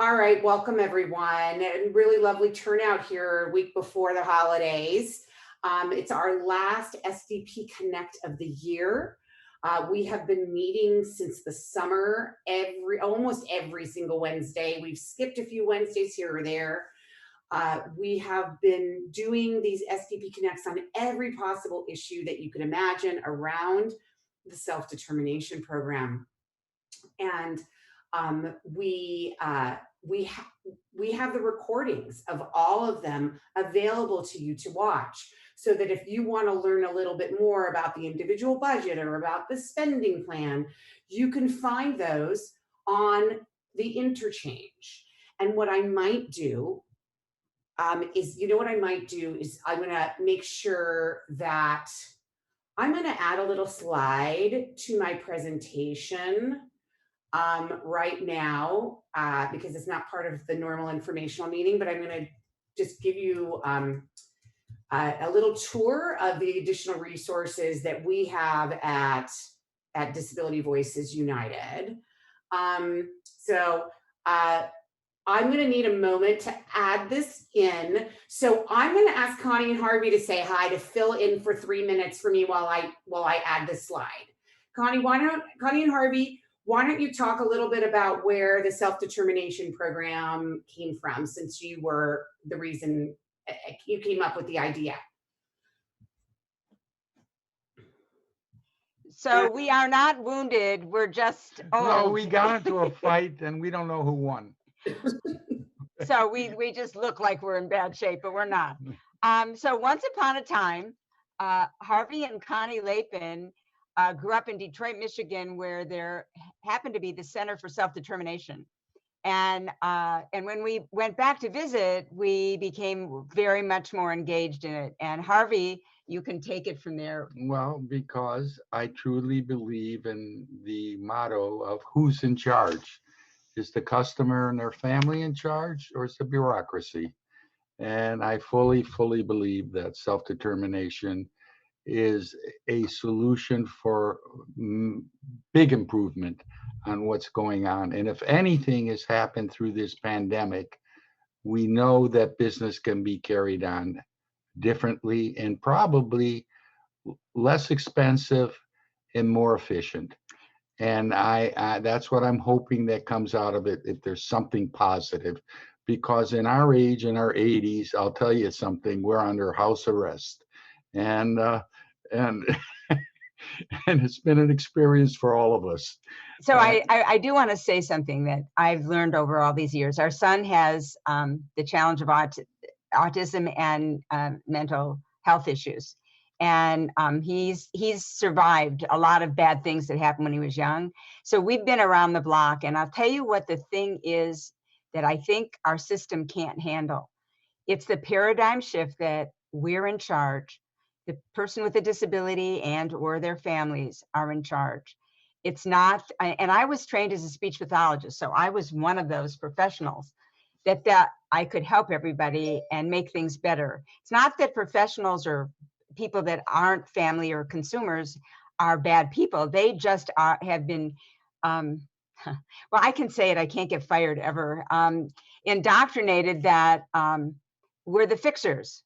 All right, welcome everyone. And really lovely turnout here a week before the holidays. It's our last SDP Connect of the year. We have been meeting since the summer, almost every single Wednesday. We've skipped a few Wednesdays here or there. We have been doing these SDP Connects on every possible issue that you could imagine around the self-determination program. And we have the recordings of all of them available to you to watch, so that if you want to learn a little bit more about the individual budget or about the spending plan, you can find those on the interchange. And what I might do is, I'm going to make sure that I'm going to add a little slide to my presentation right now, because it's not part of the normal informational meeting, but I'm going to just give you a little tour of the additional resources that we have at Disability Voices United. So I'm going to need a moment to add this in. So I'm going to ask Connie and Harvey to say hi, to fill in for 3 minutes for me while I add this slide. Connie and Harvey, why don't you talk a little bit about where the self-determination program came from, since you were the reason you came up with the idea? So we are not wounded. We're just old. No, we got into a fight and we don't know who won. So we just look like we're in bad shape, but we're not. So once upon a time, Harvey and Connie Lapin grew up in Detroit, Michigan, where there happened to be the Center for Self-Determination. And when we went back to visit, we became very much more engaged in it. And Harvey, you can take it from there. Well, because I truly believe in the motto of who's in charge. Is the customer and their family in charge, or is the bureaucracy? And I fully believe that self-determination is a solution for big improvement on what's going on. And if anything has happened through this pandemic, we know that business can be carried on differently and probably less expensive and more efficient. And I that's what I'm hoping that comes out of it, if there's something positive. Because in our age, in our 80s, I'll tell you something, we're under house arrest. And and it's been an experience for all of us. So I do want to say something that I've learned over all these years. Our son has the challenge of autism and mental health issues. And he's survived a lot of bad things that happened when he was young. So we've been around the block. And I'll tell you what the thing is that I think our system can't handle. It's the paradigm shift that we're in charge. The person with a disability and or their families are in charge. It's not, and I was trained as a speech pathologist, so I was one of those professionals that I could help everybody and make things better. It's not that professionals or people that aren't family or consumers are bad people. They just have been, well, I can say it, I can't get fired ever, indoctrinated that we're the fixers.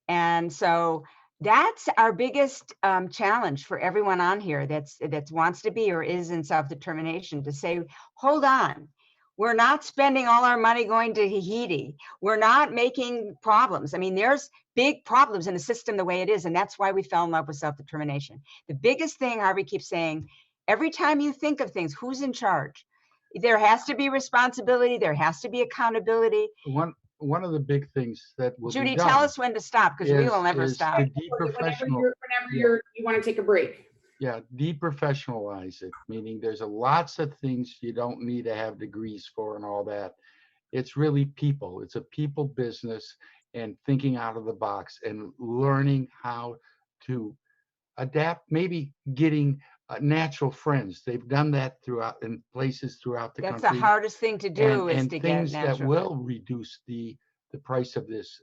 And so that's our biggest challenge for everyone on here that wants to be or is in self-determination, to say, hold on. We're not spending all our money going to Tahiti. We're not making problems. I mean, there's big problems in the system the way it is, and that's why we fell in love with self-determination. The biggest thing Harvey keeps saying, every time you think of things, who's in charge? There has to be responsibility. There has to be accountability. One of the big things that will Judy, be done, tell us when to stop, because we will never stop. Whenever you want to take a break. Yeah, deprofessionalize it, meaning there's lots of things you don't need to have degrees for and all that. It's really people. It's a people business, and thinking out of the box and learning how to adapt, maybe getting natural friends. They've done that throughout in places throughout the country. That's the hardest thing to do, is and to things get natural that will reduce the price of this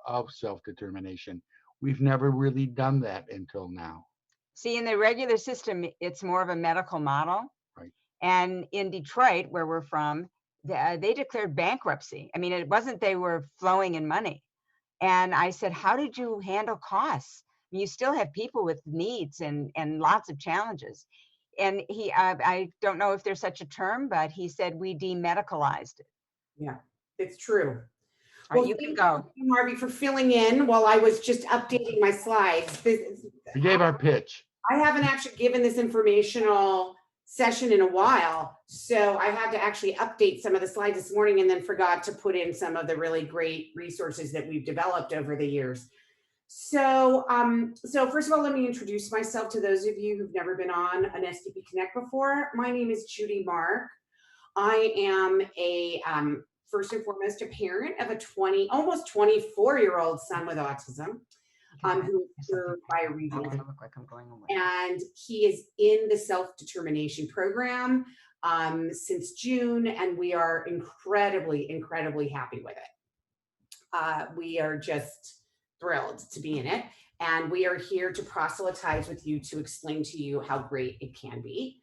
of self-determination. We've never really done that until now. See, in the regular system, it's more of a medical model. Right. And in Detroit, where we're from, they declared bankruptcy. I mean, it wasn't they were flowing in money. And I said, how did you handle costs? You still have people with needs and lots of challenges. And I don't know if there's such a term, but he said we demedicalized it. Yeah, it's true. All right, you can go. Thank you, Harvey, for filling in while I was just updating my slides. We gave our pitch. I haven't actually given this informational session in a while, so I had to actually update some of the slides this morning and then forgot to put in some of the really great resources that we've developed over the years. So first of all, let me introduce myself to those of you who've never been on an SDP Connect before. My name is Judy Mark. I am a first and foremost a parent of a almost 24-year-old son with autism. Who is served by a regional, Look like I'm going away. and he is in the self-determination program since June, and we are incredibly happy with it. We are just thrilled to be in it, and we are here to proselytize with you to explain to you how great it can be.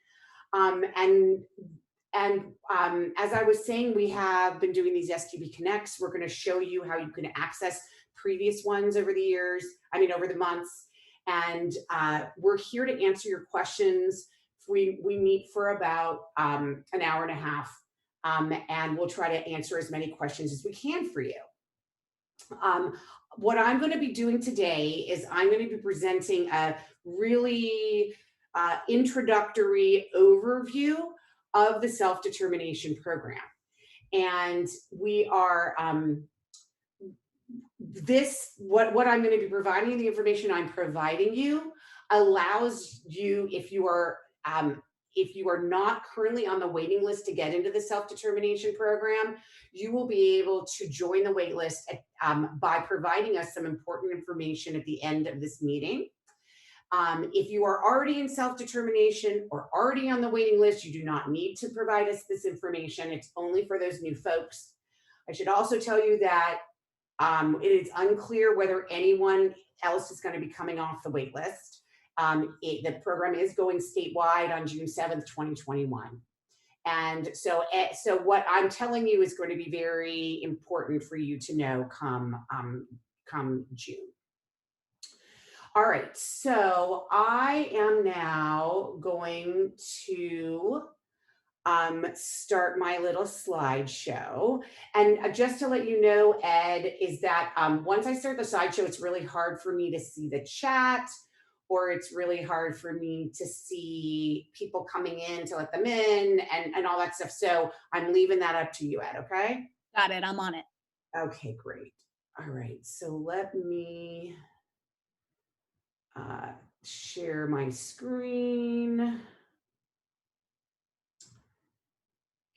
As I was saying, we have been doing these SDP Connects. We're going to show you how you can access previous ones over the months. And we're here to answer your questions. We meet for about an hour and a half, and we'll try to answer as many questions as we can for you. What I'm going to be doing today is I'm going to be presenting a really introductory overview of the self-determination program. And we are, what I'm going to be providing, the information I'm providing you allows you, if you are not currently on the waiting list to get into the self-determination program, you will be able to join the wait list by providing us some important information at the end of this meeting. If you are already in self-determination or already on the waiting list, you do not need to provide us this information. It's only for those new folks. I should also tell you that it is unclear whether anyone else is going to be coming off the wait list. The program is going statewide on June 7th, 2021. And so what I'm telling you is going to be very important for you to know come June. All right, so I am now going to start my little slideshow. And just to let you know, Ed, is that once I start the slideshow, it's really hard for me to see the chat, or it's really hard for me to see people coming in to let them in and all that stuff. So I'm leaving that up to you, Ed, okay? Got it, I'm on it. Okay, great. All right, so let me share my screen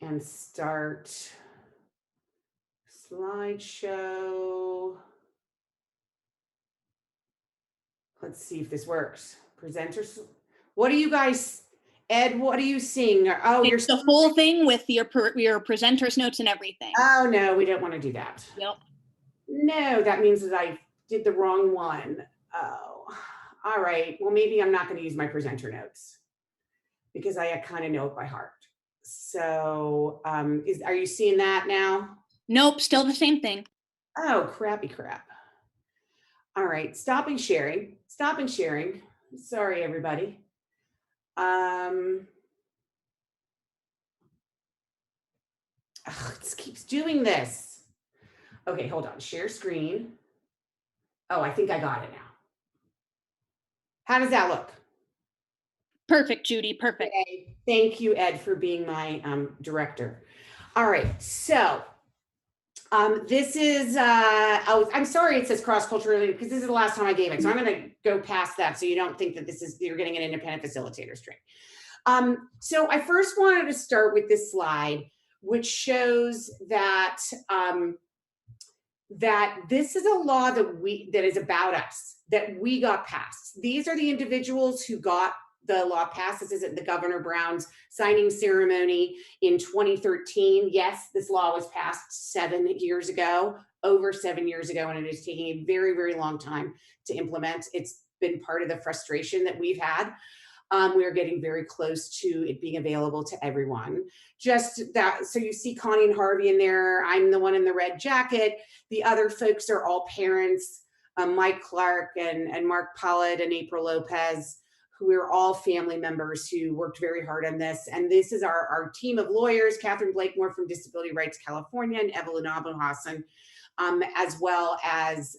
and start slideshow. Let's see if this works. Presenters. What are you guys, Ed, what are you seeing? Oh, It's the full thing with your presenter's notes and everything. Oh, no, we don't want to do that. Yep. No, that means that I did the wrong one. Oh, all right. Well, maybe I'm not going to use my presenter notes because I kind of know it by heart. So are you seeing that now? Nope, still the same thing. Oh, crappy crap. All right, stopping sharing. Sorry, everybody. It keeps doing this. Okay, hold on, share screen. Oh, I think I got it now. How does that look? Perfect, Judy, perfect. Okay. Thank you, Ed, for being my director. All right, so this is, I'm sorry it says cross-culturally because this is the last time I gave it. So I'm going to go past that so you don't think that you're getting an independent facilitators training. So I first wanted to start with this slide, which shows that that this is a law that is about us, that we got passed. These are the individuals who got the law passed. This is at the Governor Brown's signing ceremony in 2013. Yes, this law was passed 7 years ago, over 7 years ago, and it is taking a very, very long time to implement. It's been part of the frustration that we've had. We are getting very close to it being available to everyone. Just that, so you see Connie and Harvey in there. I'm the one in the red jacket. The other folks are all parents, Mike Clark and Mark Pollard and April Lopez, who are all family members who worked very hard on this. And this is our team of lawyers, Catherine Blakemore from Disability Rights California and Evelyn Abu Hassan, as well as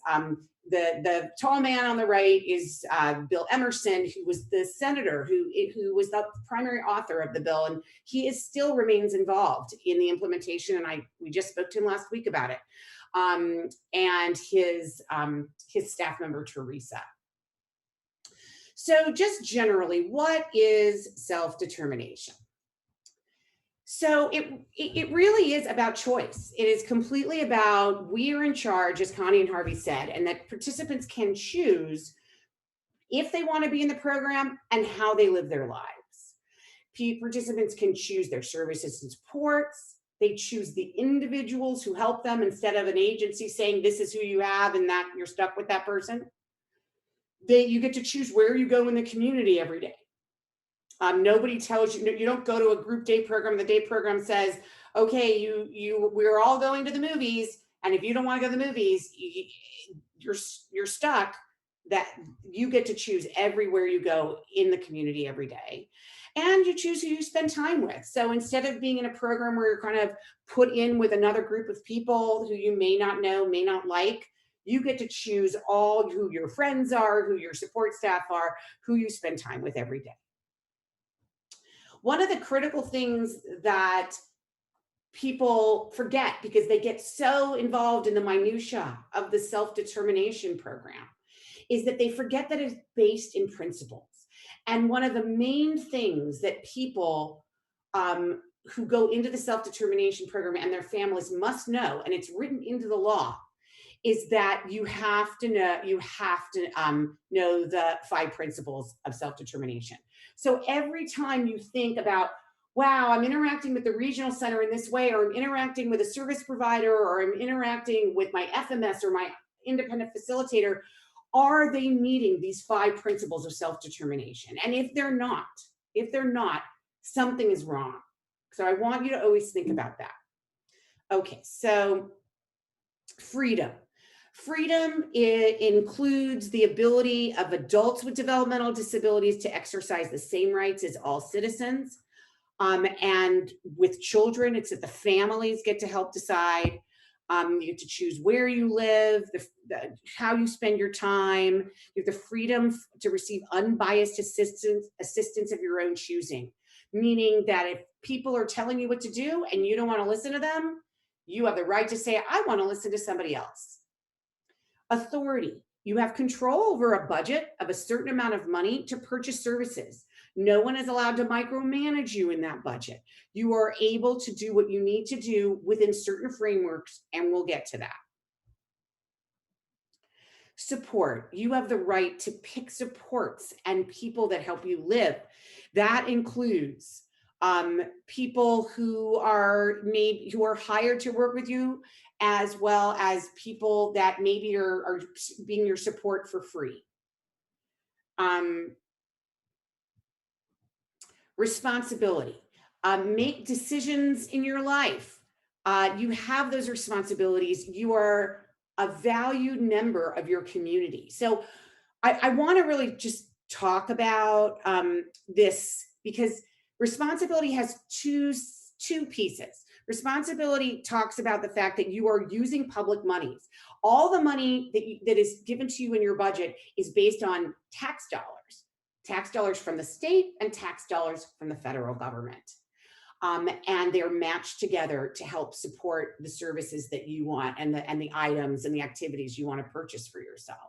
the tall man on the right is Bill Emerson, who was the senator who was the primary author of the bill, and he still remains involved in the implementation. And we just spoke to him last week about it, and his staff member Teresa. So just generally, what is self-determination? So it really is about choice. It is completely about we are in charge, as Connie and Harvey said, and that participants can choose if they want to be in the program and how they live their lives. Participants can choose their services and supports. They choose the individuals who help them instead of an agency saying this is who you have and that you're stuck with that person. You get to choose where you go in the community every day. Nobody tells you, you don't go to a group day program. The day program says, okay, we're all going to the movies. And if you don't want to go to the movies, you're stuck. That you get to choose everywhere you go in the community every day. And you choose who you spend time with. So instead of being in a program where you're kind of put in with another group of people who you may not know, may not like, you get to choose all who your friends are, who your support staff are, who you spend time with every day. One of the critical things that people forget because they get so involved in the minutia of the self-determination program is that they forget that it's based in principles. And one of the main things that people who go into the self-determination program and their families must know, and it's written into the law, is that you have to know the 5 principles of self-determination. So every time you think about, wow, I'm interacting with the regional center in this way, or I'm interacting with a service provider, or I'm interacting with my FMS or my independent facilitator, are they meeting these 5 principles of self-determination? And if they're not, something is wrong. So I want you to always think about that. Okay, so freedom. Freedom includes the ability of adults with developmental disabilities to exercise the same rights as all citizens. And with children, it's that the families get to help decide. You get to choose where you live, how you spend your time. You have the freedom to receive unbiased assistance of your own choosing, meaning that if people are telling you what to do and you don't want to listen to them, you have the right to say, I want to listen to somebody else. Authority. You have control over a budget of a certain amount of money to purchase services. No one is allowed to micromanage you in that budget. You are able to do what you need to do within certain frameworks, and we'll get to that. Support. You have the right to pick supports and people that help you live. That includes people who are hired to work with you, as well as people that maybe are being your support for free. Responsibility. Make decisions in your life. You have those responsibilities. You are a valued member of your community. So I want to really just talk about this, because responsibility has two pieces. Responsibility talks about the fact that you are using public monies. All the money that is given to you in your budget is based on tax dollars from the state and tax dollars from the federal government. And they're matched together to help support the services that you want and the items and the activities you want to purchase for yourself.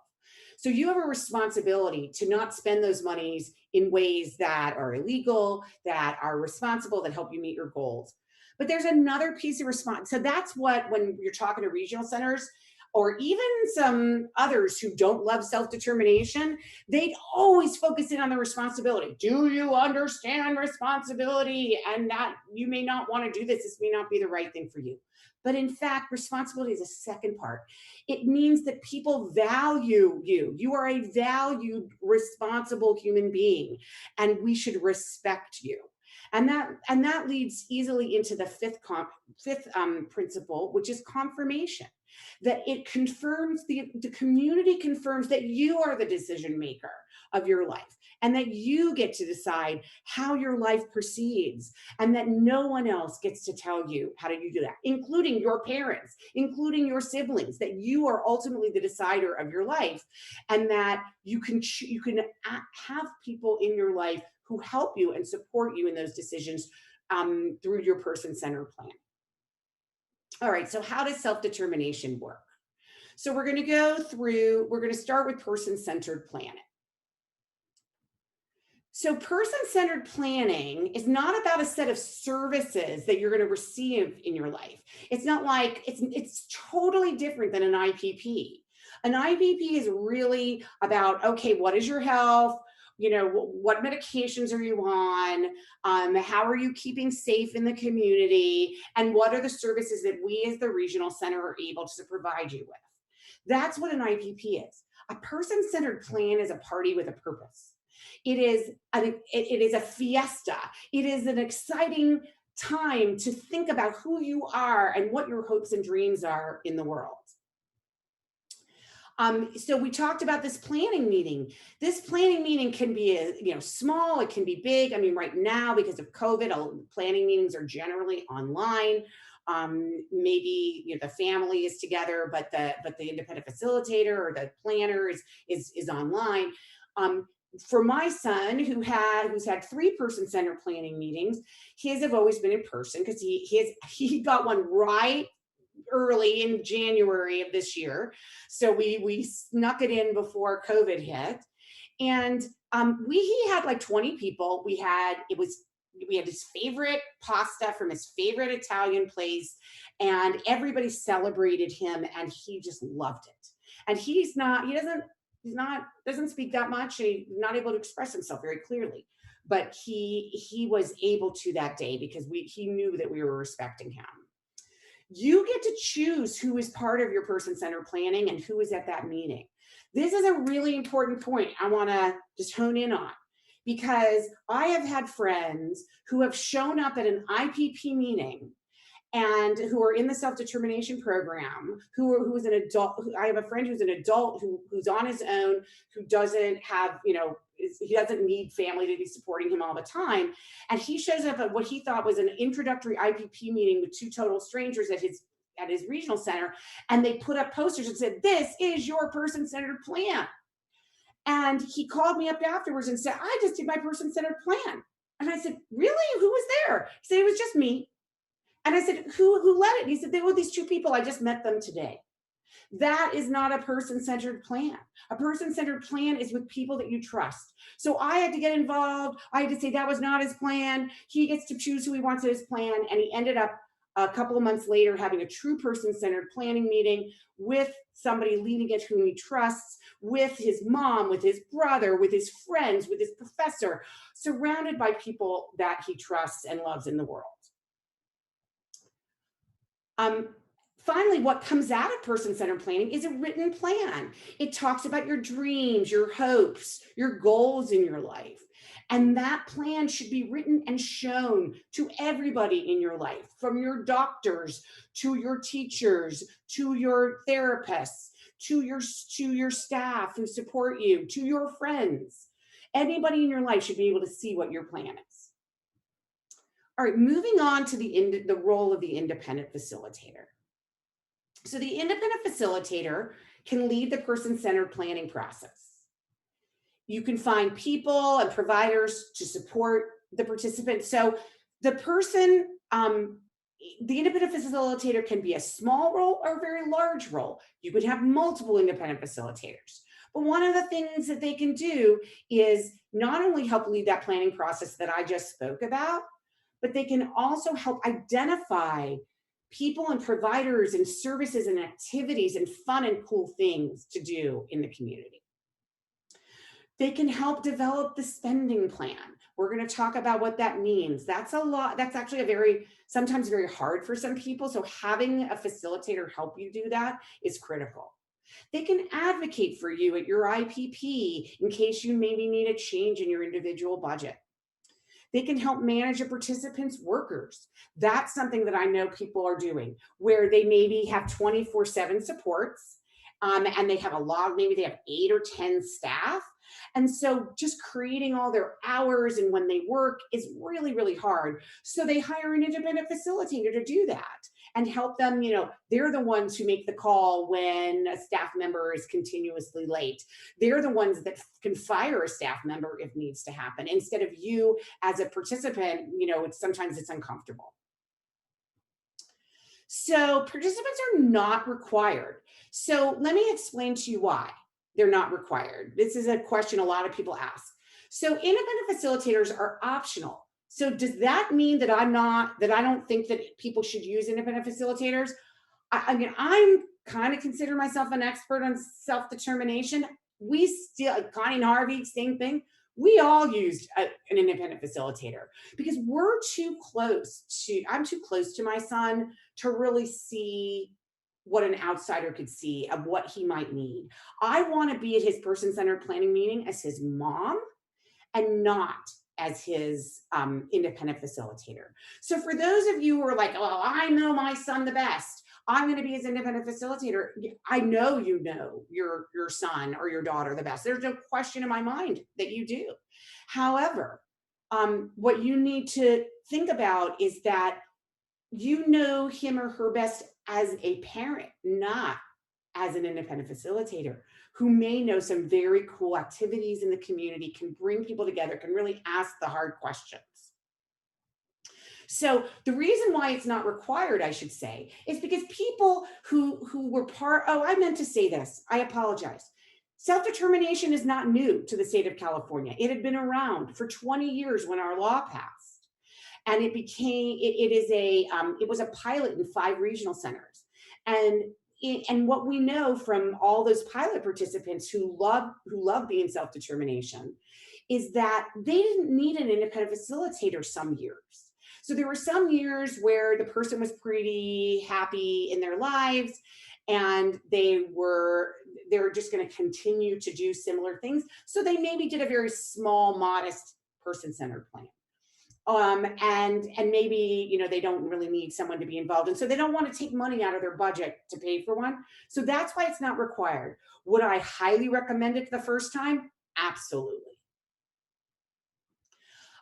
So you have a responsibility to not spend those monies in ways that are illegal, that are responsible, that help you meet your goals. But there's another piece of response. So that's what, when you're talking to regional centers, or even some others who don't love self-determination, they'd always focus in on the responsibility. Do you understand responsibility? And that you may not want to do this. This may not be the right thing for you. But in fact, responsibility is a second part. It means that people value you. You are a valued, responsible human being, and we should respect you. And that leads easily into the fifth principle, which is confirmation. That it confirms, the community confirms that you are the decision maker of your life, and that you get to decide how your life proceeds, and that no one else gets to tell you how to do that, including your parents, including your siblings, that you are ultimately the decider of your life, and that you can have people in your life who help you and support you in those decisions through your person-centered plan. All right, so how does self-determination work? So we're going to start with person-centered planning. So person-centered planning is not about a set of services that you're going to receive in your life. It's not like, it's totally different than an IPP. An IPP is really about, okay, what is your health? You know, what medications are you on? How are you keeping safe in the community? And what are the services that we as the regional center are able to provide you with? That's what an IPP is. A person-centered plan is a party with a purpose. It is a fiesta. It is an exciting time to think about who you are and what your hopes and dreams are in the world. So we talked about this planning meeting. This planning meeting can be small, it can be big. I mean, right now, because of COVID, planning meetings are generally online. Maybe the family is together, but the independent facilitator or the planner is online. For my son, who's had 3 person-centered planning meetings, his have always been in person because he got one right early in January of this year. So we snuck it in before COVID hit. And he had like 20 people. We had his favorite pasta from his favorite Italian place, and everybody celebrated him, and he just loved it. And he doesn't speak that much, and he's not able to express himself very clearly. But he was able to that day because he knew that we were respecting him. You get to choose who is part of your person-centered planning and who is at that meeting. This is a really important point I want to just hone in on, because I have had friends who have shown up at an IPP meeting and who are in the self-determination program, who is an adult. I have a friend who's an adult who's on his own, who doesn't have, he doesn't need family to be supporting him all the time. And he shows up at what he thought was an introductory IPP meeting with 2 total strangers at his regional center. And they put up posters and said, "This is your person-centered plan." And he called me up afterwards and said, "I just did my person-centered plan." And I said, "Really? Who was there?" He said, "It was just me." And I said, who led it? And he said, "They were these 2 people. I just met them today." That is not a person-centered plan. A person-centered plan is with people that you trust. So I had to get involved. I had to say that was not his plan. He gets to choose who he wants in his plan. And he ended up a couple of months later having a true person-centered planning meeting with somebody leading it whom he trusts, with his mom, with his brother, with his friends, with his professor, surrounded by people that he trusts and loves in the world. Finally, what comes out of person-centered planning is a written plan. It talks about your dreams, your hopes, your goals in your life. And that plan should be written and shown to everybody in your life, from your doctors, to your teachers, to your therapists, to your staff who support you, to your friends. Anybody in your life should be able to see what your plan is. All right, moving on to the role of the independent facilitator. So the independent facilitator can lead the person-centered planning process. You can find people and providers to support the participants. So the independent facilitator can be a small role or a very large role. You could have multiple independent facilitators. But one of the things that they can do is not only help lead that planning process that I just spoke about, but they can also help identify people and providers and services and activities and fun and cool things to do in the community. They can help develop the spending plan. We're going to talk about what that means. That's a lot. That's actually sometimes very hard for some people. So having a facilitator help you do that is critical. They can advocate for you at your IPP in case you maybe need a change in your individual budget. They can help manage a participant's workers. That's something that I know people are doing, where they maybe have 24/7 supports, and they have maybe they have 8 or 10 staff. And so just creating all their hours and when they work is really, really hard. So they hire an independent facilitator to do that and help them. They're the ones who make the call when a staff member is continuously late. They're the ones that can fire a staff member if needs to happen, instead of you as a participant. Sometimes it's uncomfortable. So participants are not required. So let me explain to you why they're not required. This is a question a lot of people ask. So independent facilitators are optional. So does that mean that I don't think that people should use independent facilitators? I'm kind of consider myself an expert on self-determination. We still, Connie and Harvey, same thing. We all used an independent facilitator because I'm too close to my son to really see what an outsider could see of what he might need. I want to be at his person-centered planning meeting as his mom and not as his independent facilitator. So for those of you who are like, oh, I know my son the best, I'm going to be his independent facilitator. I know you know your son or your daughter the best. There's no question in my mind that you do. However, what you need to think about is that you know him or her best as a parent, not as an independent facilitator, who may know some very cool activities in the community, can bring people together, can really ask the hard questions. So the reason why it's not required, I should say, is because people who were I meant to say this, I apologize. Self-determination is not new to the state of California. It had been around for 20 years when our law passed. And it was a pilot in 5 regional centers. And what we know from all those pilot participants who love being self-determination is that they didn't need an independent facilitator some years. So there were some years where the person was pretty happy in their lives and they were just going to continue to do similar things. So they maybe did a very small, modest person-centered plan. And maybe, they don't really need someone to be involved. And so they don't want to take money out of their budget to pay for one. So that's why it's not required. Would I highly recommend it the first time? Absolutely.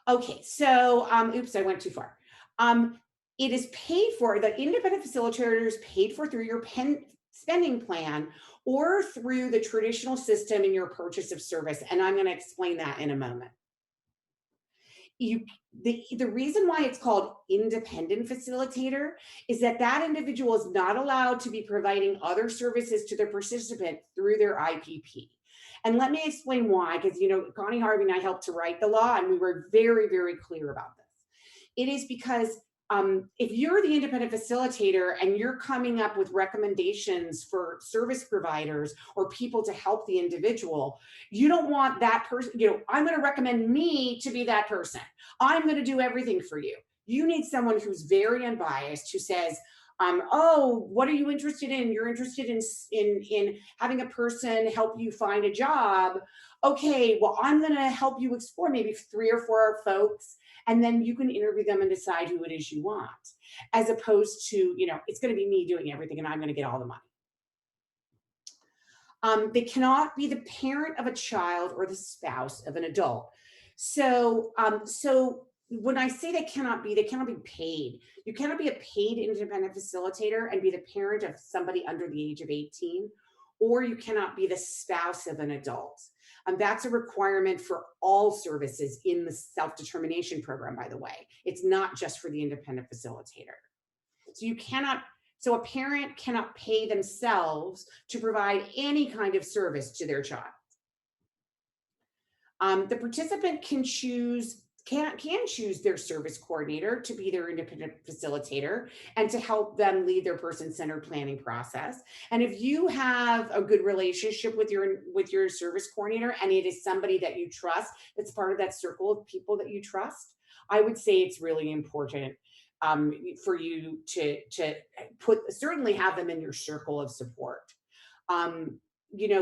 Okay, so, oops, I went too far. It is paid for, the independent facilitator is paid for through your spending plan or through the traditional system in your purchase of service. And I'm going to explain that in a moment. The reason why it's called independent facilitator is that individual is not allowed to be providing other services to their participant through their IPP. And let me explain why, because Connie Harvey and I helped to write the law, and we were very, very clear about this. It is because if you're the independent facilitator and you're coming up with recommendations for service providers or people to help the individual, you don't want that person, I'm going to recommend me to be that person. I'm going to do everything for you. You need someone who's very unbiased, who says, oh, what are you interested in? You're interested in having a person help you find a job. Okay, well, I'm going to help you explore maybe 3 or 4 folks, and then you can interview them and decide who it is you want, as opposed to, it's going to be me doing everything and I'm going to get all the money. They cannot be the parent of a child or the spouse of an adult. So when I say they cannot be paid. You cannot be a paid independent facilitator and be the parent of somebody under the age of 18, or you cannot be the spouse of an adult. That's a requirement for all services in the self-determination program, by the way. It's not just for the independent facilitator. So a parent cannot pay themselves to provide any kind of service to their child. The participant can choose can choose their service coordinator to be their independent facilitator and to help them lead their person-centered planning process. And if you have a good relationship with your service coordinator, and it is somebody that you trust, that's part of that circle of people that you trust, I would say it's really important for you to certainly have them in your circle of support.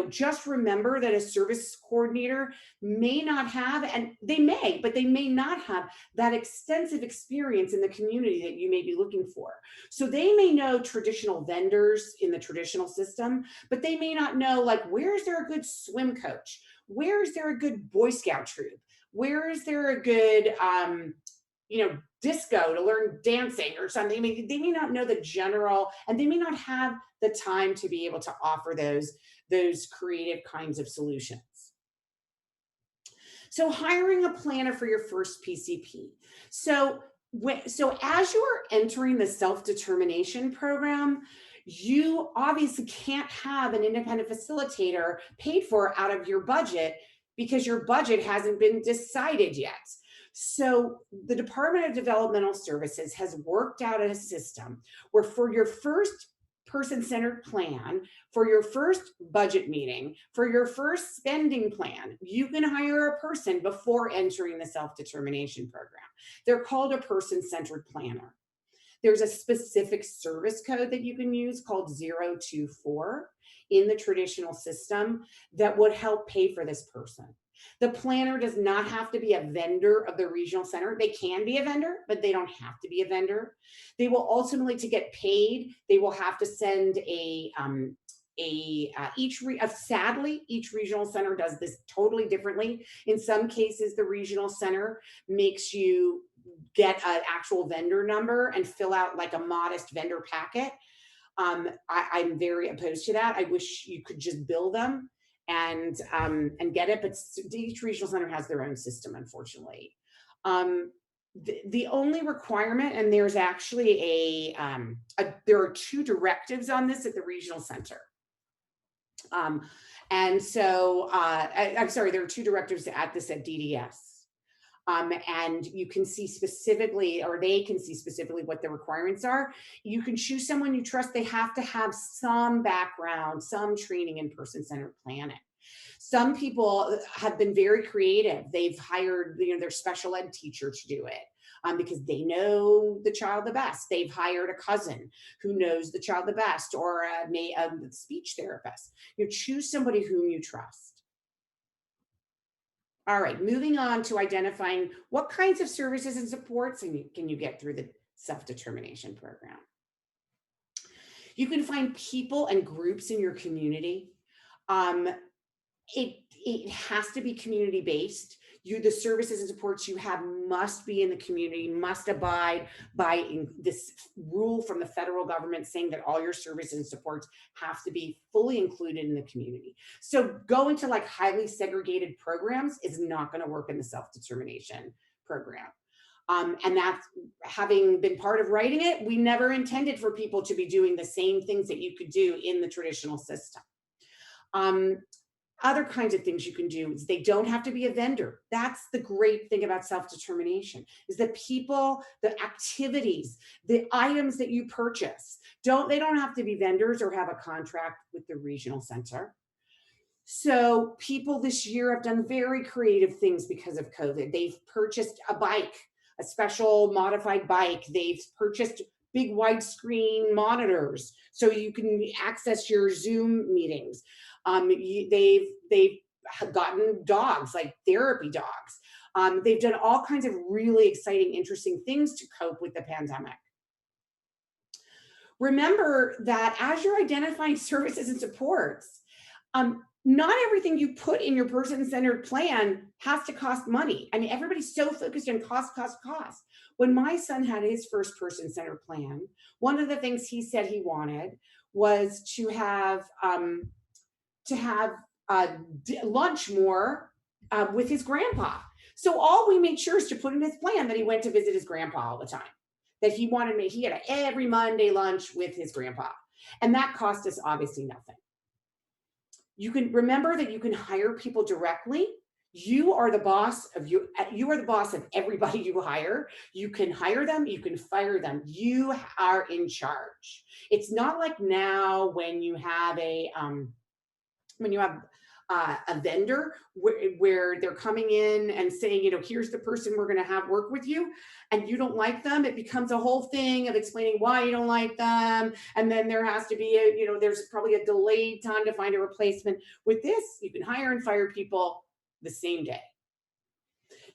Just remember that a service coordinator may not have, and they may not have that extensive experience in the community that you may be looking for. So they may know traditional vendors in the traditional system, but they may not know, like, where is there a good swim coach? Where is there a good Boy Scout troop? Where is there a good, disco to learn dancing or something? I mean, they may not know the general, and they may not have the time to be able to offer those creative kinds of solutions. So hiring a planner for your first PCP. So as you are entering the self-determination program, you obviously can't have an independent facilitator paid for out of your budget because your budget hasn't been decided yet. So the Department of Developmental Services has worked out a system where for your first person-centered plan, for your first budget meeting, for your first spending plan, you can hire a person before entering the self-determination program. They're called a person-centered planner. There's a specific service code that you can use called 024 in the traditional system that would help pay for this person. The planner does not have to be a vendor of the regional center. They can be a vendor, but they don't have to be a vendor. They will ultimately, to get paid, they will have to send sadly, each regional center does this totally differently. In some cases, the regional center makes you get an actual vendor number and fill out like a modest vendor packet. I'm very opposed to that. I wish you could just bill them and get it, but each regional center has their own system, unfortunately. The only requirement, and there's actually there are 2 directives on this at the regional center. I'm sorry, there are 2 directives at DDS. And you can see specifically, or they can see specifically what the requirements are. You can choose someone you trust. They have to have some background, some training in person-centered planning. Some people have been very creative. They've hired their special ed teacher to do it because they know the child the best. They've hired a cousin who knows the child the best, or a speech therapist. You choose somebody whom you trust. All right, moving on to identifying what kinds of services and supports can you get through the self-determination program. You can find people and groups in your community. It has to be community-based. The services and supports you have must be in the community, must abide by this rule from the federal government saying that all your services and supports have to be fully included in the community. So going to like highly segregated programs is not going to work in the self-determination program. And that's, having been part of writing it, we never intended for people to be doing the same things that you could do in the traditional system. Other kinds of things you can do is they don't have to be a vendor. That's the great thing about self-determination, is that people, the activities, the items that you purchase, they don't have to be vendors or have a contract with the regional center. So people this year have done very creative things because of COVID. They've purchased a bike, a special modified bike. They've purchased big widescreen monitors so you can access your Zoom meetings. They've gotten dogs, like therapy dogs. They've done all kinds of really exciting, interesting things to cope with the pandemic. Remember that as you're identifying services and supports, not everything you put in your person-centered plan has to cost money. I mean, everybody's so focused on cost. When my son had his first person-centered plan, one of the things he said he wanted was to have lunch more with his grandpa. So all we made sure is to put in his plan that he went to visit his grandpa all the time. That he had an every Monday lunch with his grandpa. And that cost us obviously nothing. You can remember that you can hire people directly. You are the boss of you are the boss of everybody you hire. You can hire them, you can fire them. You are in charge. It's not like now when you have a vendor where they're coming in and saying, here's the person we're going to have work with you, and you don't like them. It becomes a whole thing of explaining why you don't like them. And then there has to be there's probably a delayed time to find a replacement. With this, you can hire and fire people the same day.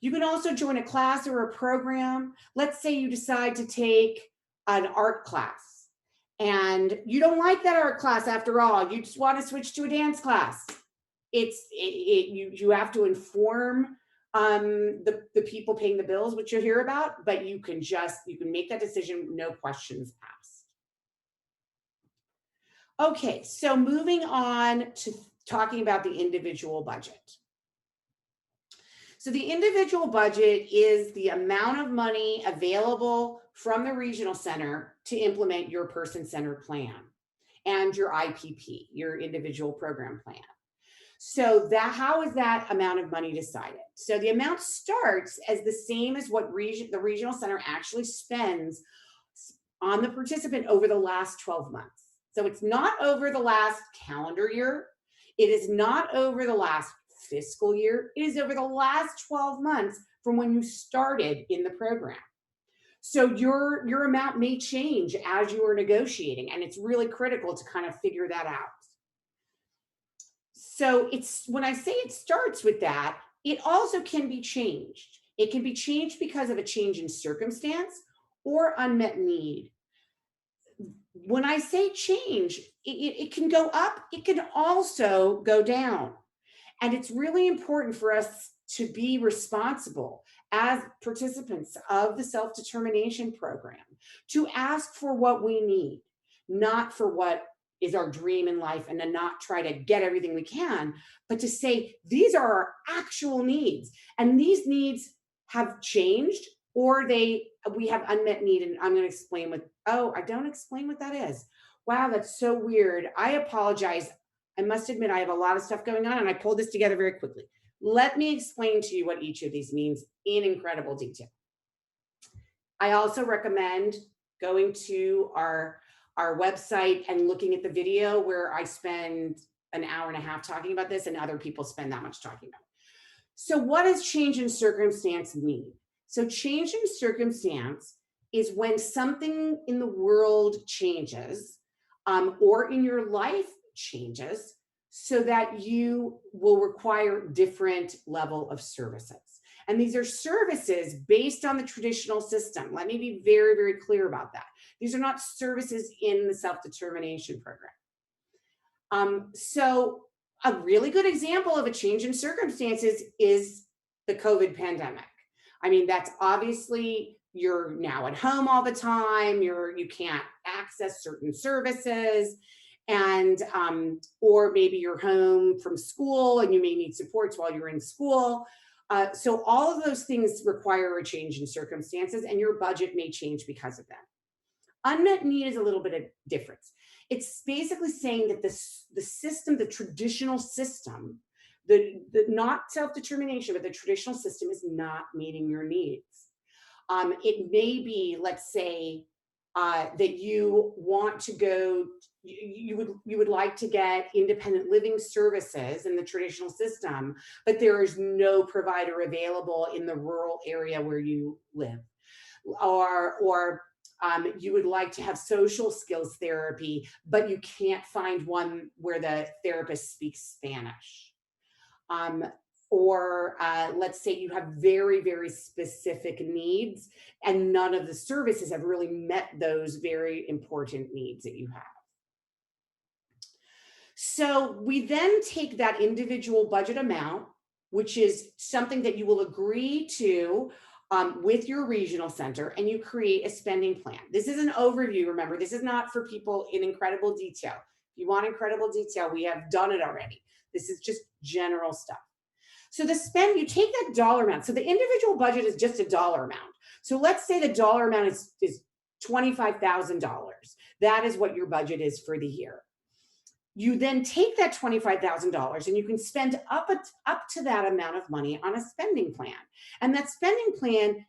You can also join a class or a program. Let's say you decide to take an art class and you don't like that art class after all. You just want to switch to a dance class. You have to inform the people paying the bills, which you'll hear about, but you can make that decision, no questions asked. Okay, so moving on to talking about the individual budget. So the individual budget is the amount of money available from the regional center to implement your person-centered plan and your IPP, your individual program plan. So how is that amount of money decided? So the amount starts as the same as what the regional center actually spends on the participant over the last 12 months. So it's not over the last calendar year. It is not over the last fiscal year. It is over the last 12 months from when you started in the program. So your amount may change as you are negotiating, and it's really critical to kind of figure that out. So when I say it starts with that, it also can be changed. It can be changed because of a change in circumstance or unmet need. When I say change, it can go up, it can also go down. And it's really important for us to be responsible as participants of the self-determination program to ask for what we need, not for what is our dream in life, and to not try to get everything we can, but to say, these are our actual needs. And these needs have changed, or we have unmet need. And I'm going to explain I don't explain what that is. Wow, that's so weird. I apologize. I must admit, I have a lot of stuff going on, and I pulled this together very quickly. Let me explain to you what each of these means in incredible detail. I also recommend going to our website and looking at the video where I spend an hour and a half talking about this, and other people spend that much talking about it. So what does change in circumstance mean? So change in circumstance is when something in the world changes, or in your life changes, so that you will require different level of services. And these are services based on the traditional system. Let me be very, very clear about that. These are not services in the self-determination program. So a really good example of a change in circumstances is the COVID pandemic. I mean, that's obviously, you're now at home all the time, you can't access certain services, and or maybe you're home from school and you may need supports while you're in school. So all of those things require a change in circumstances, and your budget may change because of that. Unmet need is a little bit of difference. It's basically saying that the system, the traditional system, the not self-determination, but the traditional system is not meeting your needs. It may be, let's say, that you want to go, you would like to get independent living services in the traditional system, but there is no provider available in the rural area where you live. Or you would like to have social skills therapy, but you can't find one where the therapist speaks Spanish. Or let's say you have very, very specific needs, and none of the services have really met those very important needs that you have. So we then take that individual budget amount, which is something that you will agree to with your regional center, and you create a spending plan. This is an overview. Remember, this is not for people in incredible detail. If you want incredible detail, we have done it already. This is just general stuff. So you take that dollar amount. So the individual budget is just a dollar amount. So let's say the dollar amount is $25,000. That is what your budget is for the year. You then take that $25,000 and you can spend up to that amount of money on a spending plan. And that spending plan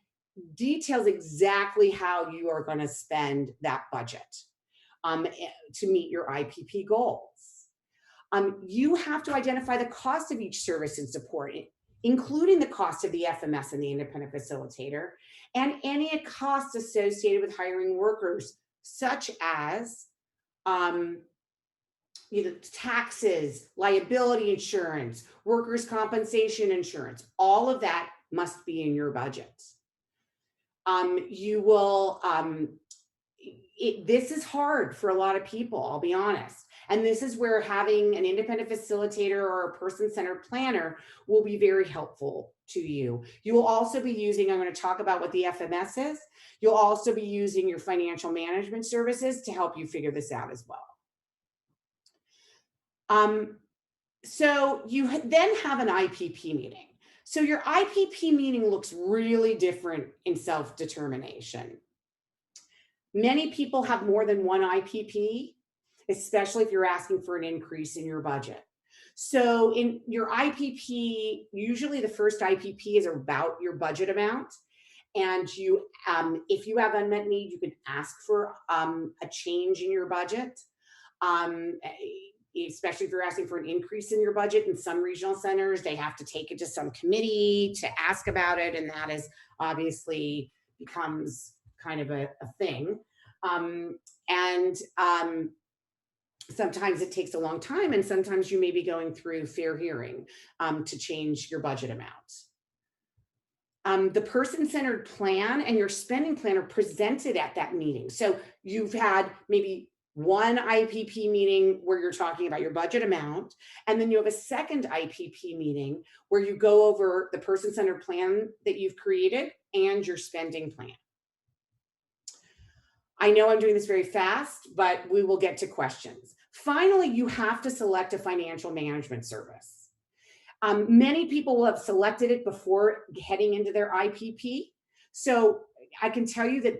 details exactly how you are going to spend that budget to meet your IPP goals. You have to identify the cost of each service and support, including the cost of the FMS and the independent facilitator, and any costs associated with hiring workers, such as taxes, liability insurance, workers' compensation insurance. All of that must be in your budget. This is hard for a lot of people, I'll be honest. And this is where having an independent facilitator or a person-centered planner will be very helpful to you. You will also be using, I'm going to talk about what the FMS is. You'll also be using your financial management services to help you figure this out as well. So you then have an IPP meeting. So your IPP meeting looks really different in self-determination. Many people have more than one IPP, especially if you're asking for an increase in your budget. So in your IPP, usually the first IPP is about your budget amount. And you, if you have unmet need, you can ask for a change in your budget. Especially if you're asking for an increase in your budget. In some regional centers, they have to take it to some committee to ask about it, and that is obviously becomes kind of a thing. Sometimes it takes a long time, and sometimes you may be going through fair hearing to change your budget amount. The person-centered plan and your spending plan are presented at that meeting. So you've had maybe one IPP meeting where you're talking about your budget amount, and then you have a second IPP meeting where you go over the person-centered plan that you've created and your spending plan. I know I'm doing this very fast, but we will get to questions. Finally, you have to select a financial management service. Many people will have selected it before heading into their IPP. So I can tell you that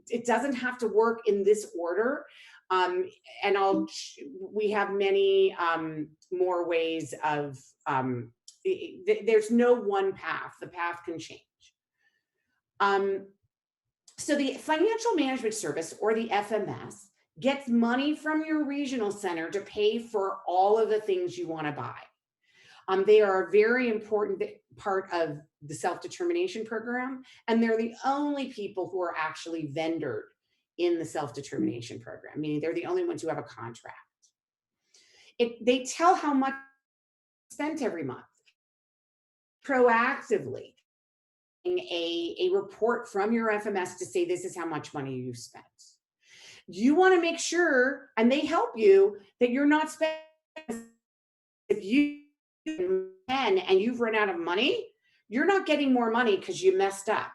it doesn't have to work in this order. We have many more ways of, there's no one path, the path can change. So the financial management service, or the FMS, gets money from your regional center to pay for all of the things you want to buy. They are a very important part of the self-determination program, and they're the only people who are actually vendored in the self-determination program, meaning they're the only ones who have a contract. They tell how much spent every month, proactively a report from your FMS to say this is how much money you've spent. You want to make sure, and they help you, that you're not spending. If you and you've run out of money, you're not getting more money because you messed up.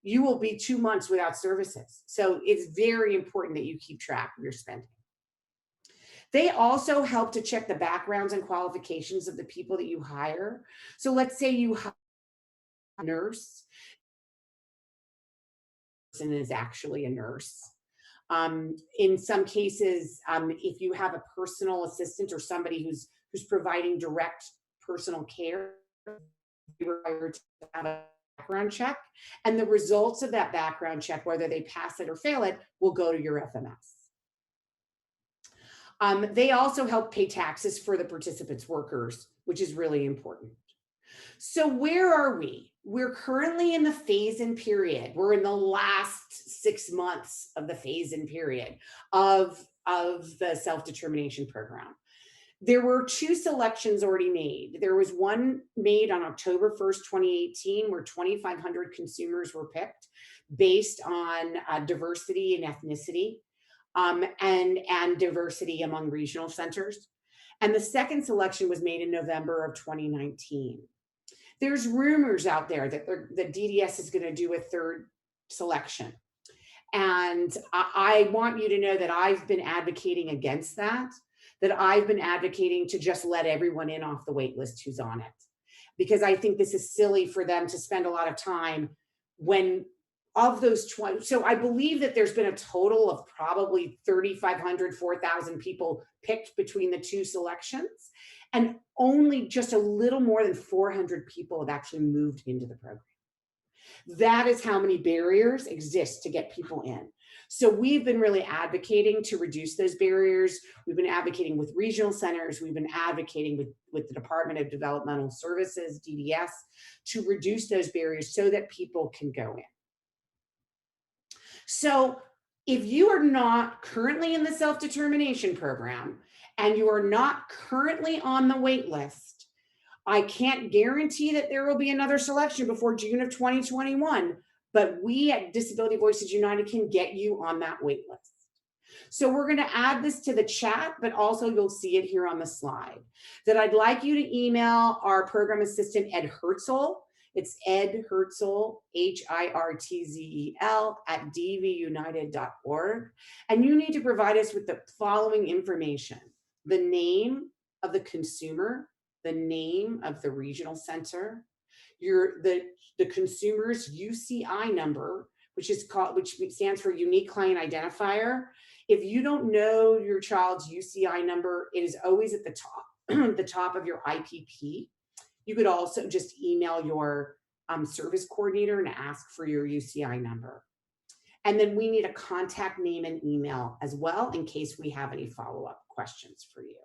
You will be 2 months without services. So it's very important that you keep track of your spending. They also help to check the backgrounds and qualifications of the people that you hire. So let's say you hire a nurse, and is actually a nurse. In some cases, if you have a personal assistant or somebody who's providing direct personal care, you're required to have a background check, and the results of that background check, whether they pass it or fail it, will go to your FMS. They also help pay taxes for the participants' workers, which is really important. So where are we? We're currently in the phase-in period. We're in the last 6 months of the phase-in period of the self-determination program. There were 2 selections already made. There was one made on October 1st, 2018, where 2,500 consumers were picked based on diversity and ethnicity and diversity among regional centers. And the second selection was made in November of 2019. There's rumors out there that DDS is going to do a third selection. And I want you to know that I've been advocating against that I've been advocating to just let everyone in off the wait list who's on it. Because I think this is silly for them to spend a lot of time when of those 20, so I believe that there's been a total of probably 3,500, 4,000 people picked between the two selections, and only just a little more than 400 people have actually moved into the program. That is how many barriers exist to get people in. So we've been really advocating to reduce those barriers. We've been advocating with regional centers. We've been advocating with the Department of Developmental Services, DDS, to reduce those barriers so that people can go in. So if you are not currently in the self-determination program and you are not currently on the wait list, I can't guarantee that there will be another selection before June of 2021, but we at Disability Voices United can get you on that wait list. So we're going to add this to the chat, but also you'll see it here on the slide, that I'd like you to email our program assistant, Ed Herzl. It's Ed Herzl, Hirtzel @dvunited.org. And you need to provide us with the following information: the name of the consumer, the name of the regional center, the consumer's UCI number, which stands for Unique Client Identifier. If you don't know your child's UCI number, it is always at the top, the top of your IPP. You could also just email your service coordinator and ask for your UCI number. And then we need a contact name and email as well in case we have any follow-up questions for you.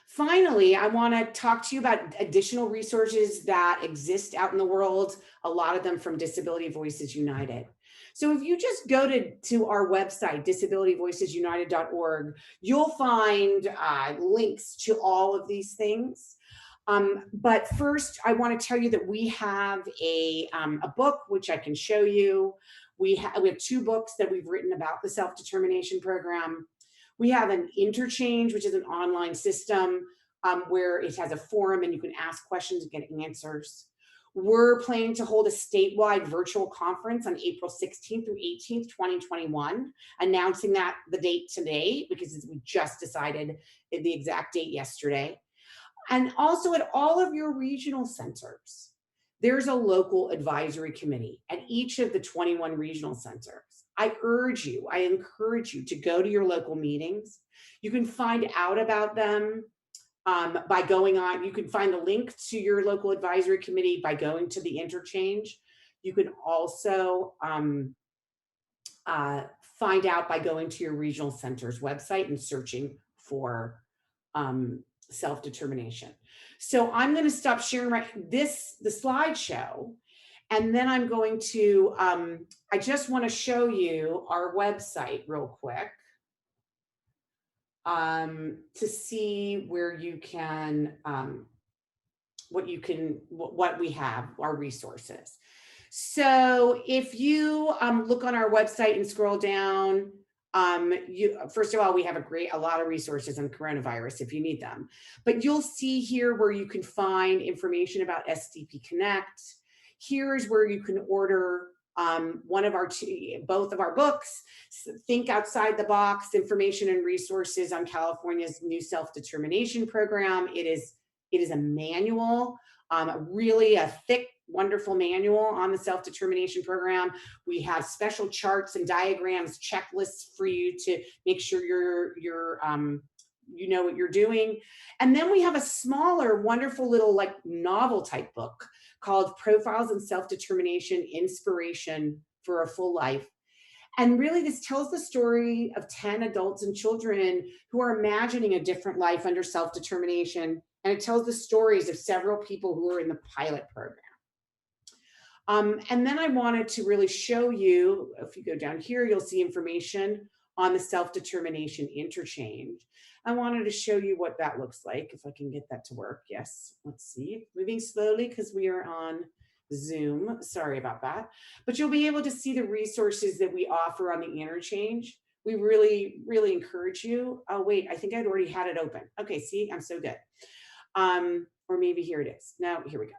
Finally, I want to talk to you about additional resources that exist out in the world, a lot of them from Disability Voices United. So if you just go to our website, disabilityvoicesunited.org, you'll find links to all of these things. But first, I want to tell you that we have a book, which I can show you. We have 2 books that we've written about the self-determination program. We have an interchange, which is an online system where it has a forum and you can ask questions and get answers. We're planning to hold a statewide virtual conference on April 16th through 18th, 2021, announcing the date today because we just decided the exact date yesterday. And also at all of your regional centers, there's a local advisory committee at each of the 21 regional centers. I encourage you to go to your local meetings. You can find out about them by going on. You can find the link to your local advisory committee by going to the interchange. You can also find out by going to your regional center's website and searching for self-determination. So I'm going to stop sharing the slideshow, and then I'm going to, I just want to show you our website real quick to see where you can, what we have, our resources. So if you look on our website and scroll down, first of all, we have a lot of resources on coronavirus if you need them, but you'll see here where you can find information about SDP Connect. Here's where you can order both of our books, Think Outside the Box, Information and Resources on California's new self-determination program. It is a manual, really a thick, wonderful manual on the self-determination program. We have special charts and diagrams, checklists for you to make sure you know what you're doing. And then we have a smaller, wonderful little novel type book called Profiles in Self-Determination, Inspiration for a Full Life. And really this tells the story of 10 adults and children who are imagining a different life under self-determination. And it tells the stories of several people who are in the pilot program. And then I wanted to really show you, if you go down here, you'll see information on the self-determination interchange. I wanted to show you what that looks like, if I can get that to work. Yes, let's see. Moving slowly because we are on Zoom. Sorry about that. But you'll be able to see the resources that we offer on the interchange. We really, really encourage you. Oh, wait, I think I'd already had it open. Okay, see, I'm so good. Or maybe here it is. No, here we go.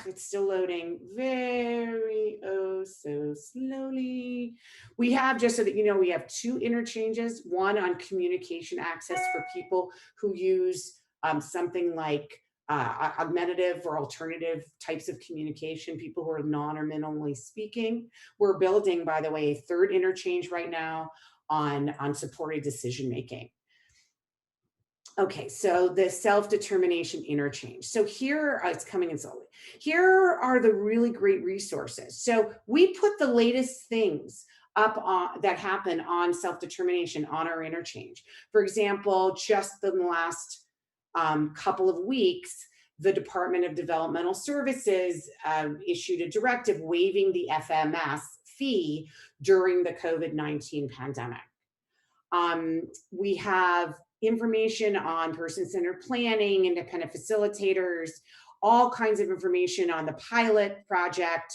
It's still loading very so slowly. We have, just so that you know, we have 2 interchanges, one on communication access for people who use something like augmentative or alternative types of communication, people who are non or minimally speaking. We're building, by the way, a third interchange right now on supported decision making. Okay, so the self-determination interchange. So here, it's coming in slowly. Here are the really great resources. So we put the latest things up on, that happen on self-determination on our interchange. For example, just in the last couple of weeks, the Department of Developmental Services issued a directive waiving the FMS fee during the COVID-19 pandemic. We have information on person-centered planning, independent facilitators, all kinds of information on the pilot project.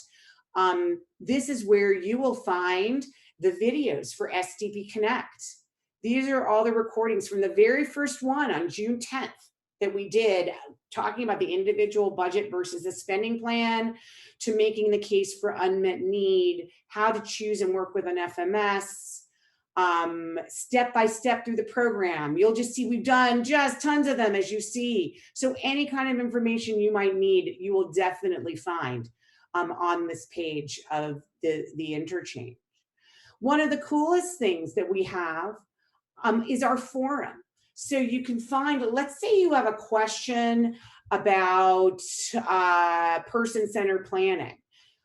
This is where you will find the videos for SDP Connect. These are all the recordings from the very first one on June 10th that we did, talking about the individual budget versus the spending plan, to making the case for unmet need, how to choose and work with an FMS, step by step through the program. You'll just see we've done just tons of them, as you see. So any kind of information you might need, you will definitely find on this page of the interchange. One of the coolest things that we have is our forum. So you can find, let's say you have a question about person-centered planning.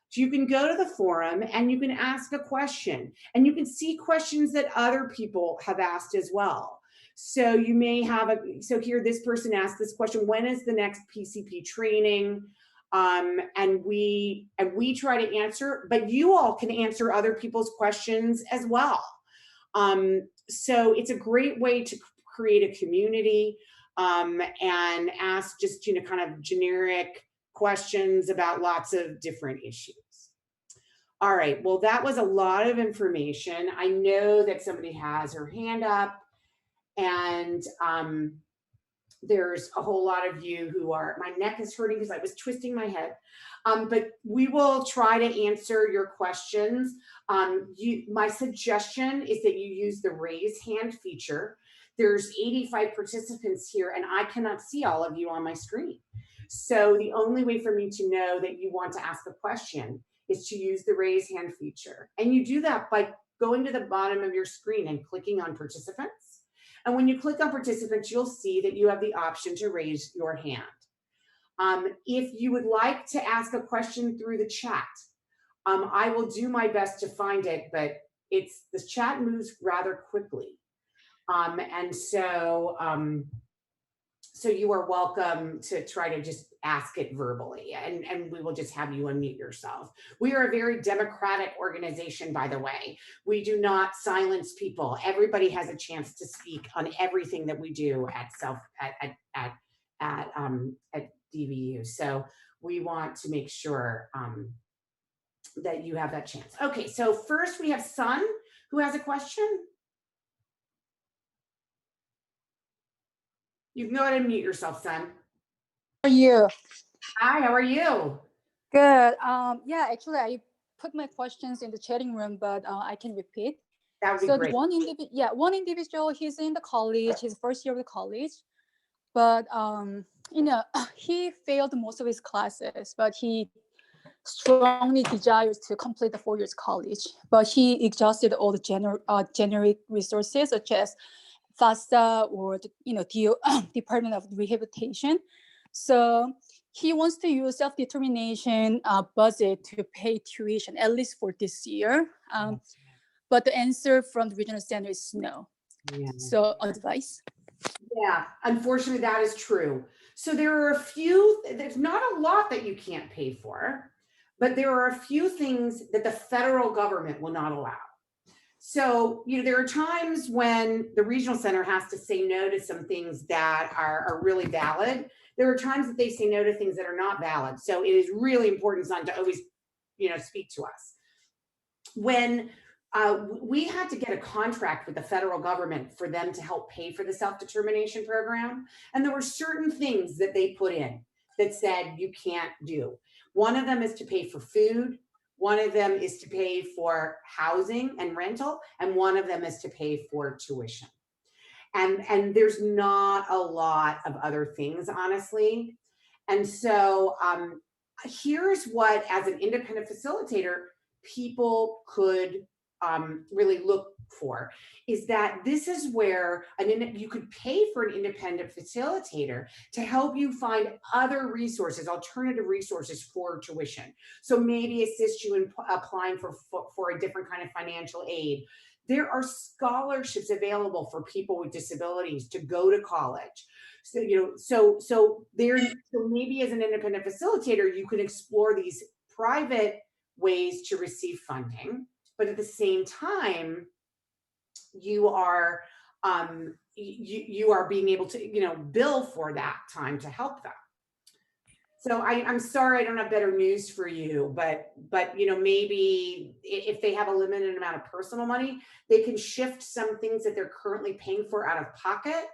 So you can go to the forum and you can ask a question, and you can see questions that other people have asked as well. So you may have so here this person asked this question: when is the next PCP training? And we try to answer, but you all can answer other people's questions as well. So it's a great way to create a community and ask just, kind of generic questions about lots of different issues. All right, well, that was a lot of information. I know that somebody has her hand up, and there's a whole lot of you who are, my neck is hurting because I was twisting my head, but we will try to answer your questions. My suggestion is that you use the raise hand feature. There's 85 participants here, and I cannot see all of you on my screen. So the only way for me to know that you want to ask a question is to use the raise hand feature. And you do that by going to the bottom of your screen and clicking on participants. And when you click on participants, you'll see that you have the option to raise your hand. If you would like to ask a question through the chat, I will do my best to find it, but the chat moves rather quickly. And so you are welcome to try to just ask it verbally, and we will just have you unmute yourself. We are a very democratic organization, by the way. We do not silence people. Everybody has a chance to speak on everything that we do at DVU. So we want to make sure that you have that chance. Okay, so first we have Sun, who has a question. You can go ahead and mute yourself, Sun. How are you? Hi, how are you? Good. Yeah, actually, I put my questions in the chatting room, but I can repeat. That would be So great. one individual, he's in the college, his first year of the college, but he failed most of his classes, but he strongly desires to complete the 4 years college. But he exhausted all the generic resources such as FAFSA or Department of Rehabilitation. So he wants to use self-determination budget to pay tuition, at least for this year. But the answer from the regional center is no. Yeah. So advice? Yeah, unfortunately, that is true. So there's not a lot that you can't pay for, but there are a few things that the federal government will not allow. So, there are times when the regional center has to say no to some things that are really valid. There are times that they say no to things that are not valid. So it is really important, Son, to always, speak to us. When we had to get a contract with the federal government for them to help pay for the self-determination program, and there were certain things that they put in that said you can't do. One of them is to pay for food. One of them is to pay for housing and rental, and one of them is to pay for tuition. And there's not a lot of other things, honestly. And so here's what, as an independent facilitator, people could really look for, is that this is where you could pay for an independent facilitator to help you find other resources, alternative resources for tuition. So maybe assist you in applying for a different kind of financial aid. There are scholarships available for people with disabilities to go to college. So, so maybe as an independent facilitator, you can explore these private ways to receive funding, but at the same time, you are you are being able to bill for that time to help them. So I'm sorry I don't have better news for you, but maybe if they have a limited amount of personal money, they can shift some things that they're currently paying for out of pocket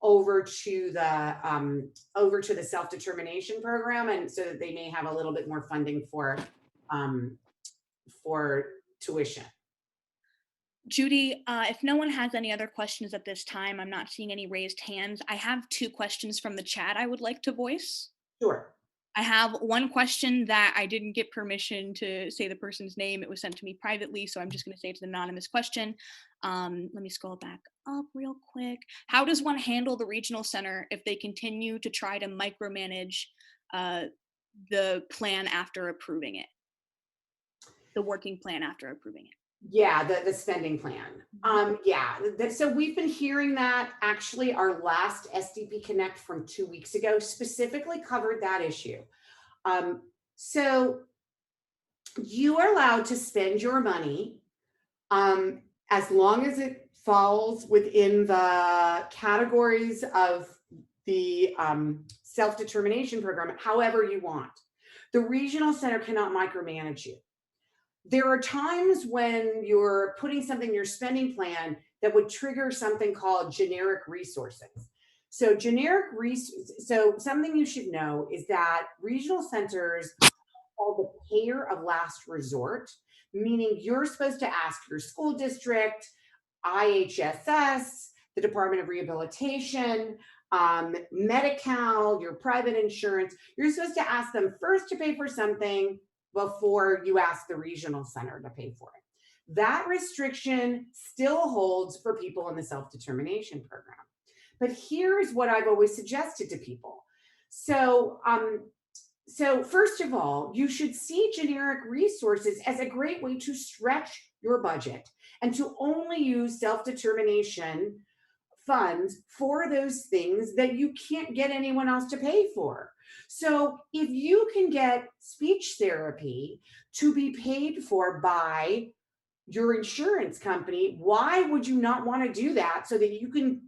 over to the self-determination program, and so that they may have a little bit more funding for tuition. Judy, if no one has any other questions at this time, I'm not seeing any raised hands. I have 2 questions from the chat I would like to voice. Sure. I have one question that I didn't get permission to say the person's name. It was sent to me privately, so I'm just going to say it's an anonymous question. Let me scroll back up real quick. How does one handle the regional center if they continue to try to micromanage the plan after approving it? The working plan after approving it? Yeah, the spending plan. So we've been hearing that. Actually, our last SDP Connect from 2 weeks ago specifically covered that issue. So you are allowed to spend your money as long as it falls within the categories of the self-determination program, however you want. The regional center cannot micromanage you. There are times when you're putting something in your spending plan that would trigger something called generic resources. So something you should know is that regional centers are the payer of last resort, meaning you're supposed to ask your school district, IHSS, the Department of Rehabilitation, Medi-Cal, your private insurance. You're supposed to ask them first to pay for something before you ask the regional center to pay for it. That restriction still holds for people in the self-determination program. But here's what I've always suggested to people. So first of all, you should see generic resources as a great way to stretch your budget and to only use self-determination funds for those things that you can't get anyone else to pay for. So if you can get speech therapy to be paid for by your insurance company, why would you not want to do that so that you can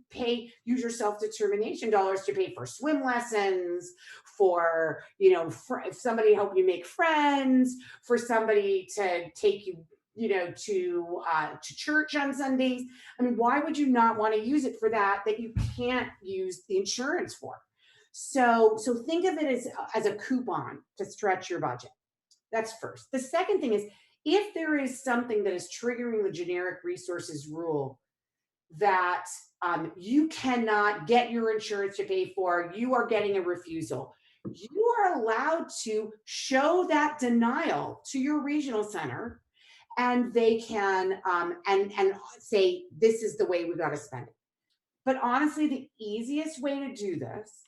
use your self-determination dollars to pay for swim lessons, for, if somebody help you make friends, for somebody to take you to church on Sundays? I mean, why would you not want to use it for that you can't use the insurance for? So think of it as a coupon to stretch your budget. That's first. The second thing is, if there is something that is triggering the generic resources rule that you cannot get your insurance to pay for, you are getting a refusal, you are allowed to show that denial to your regional center, and they can and say, this is the way we got to spend it. But honestly, the easiest way to do this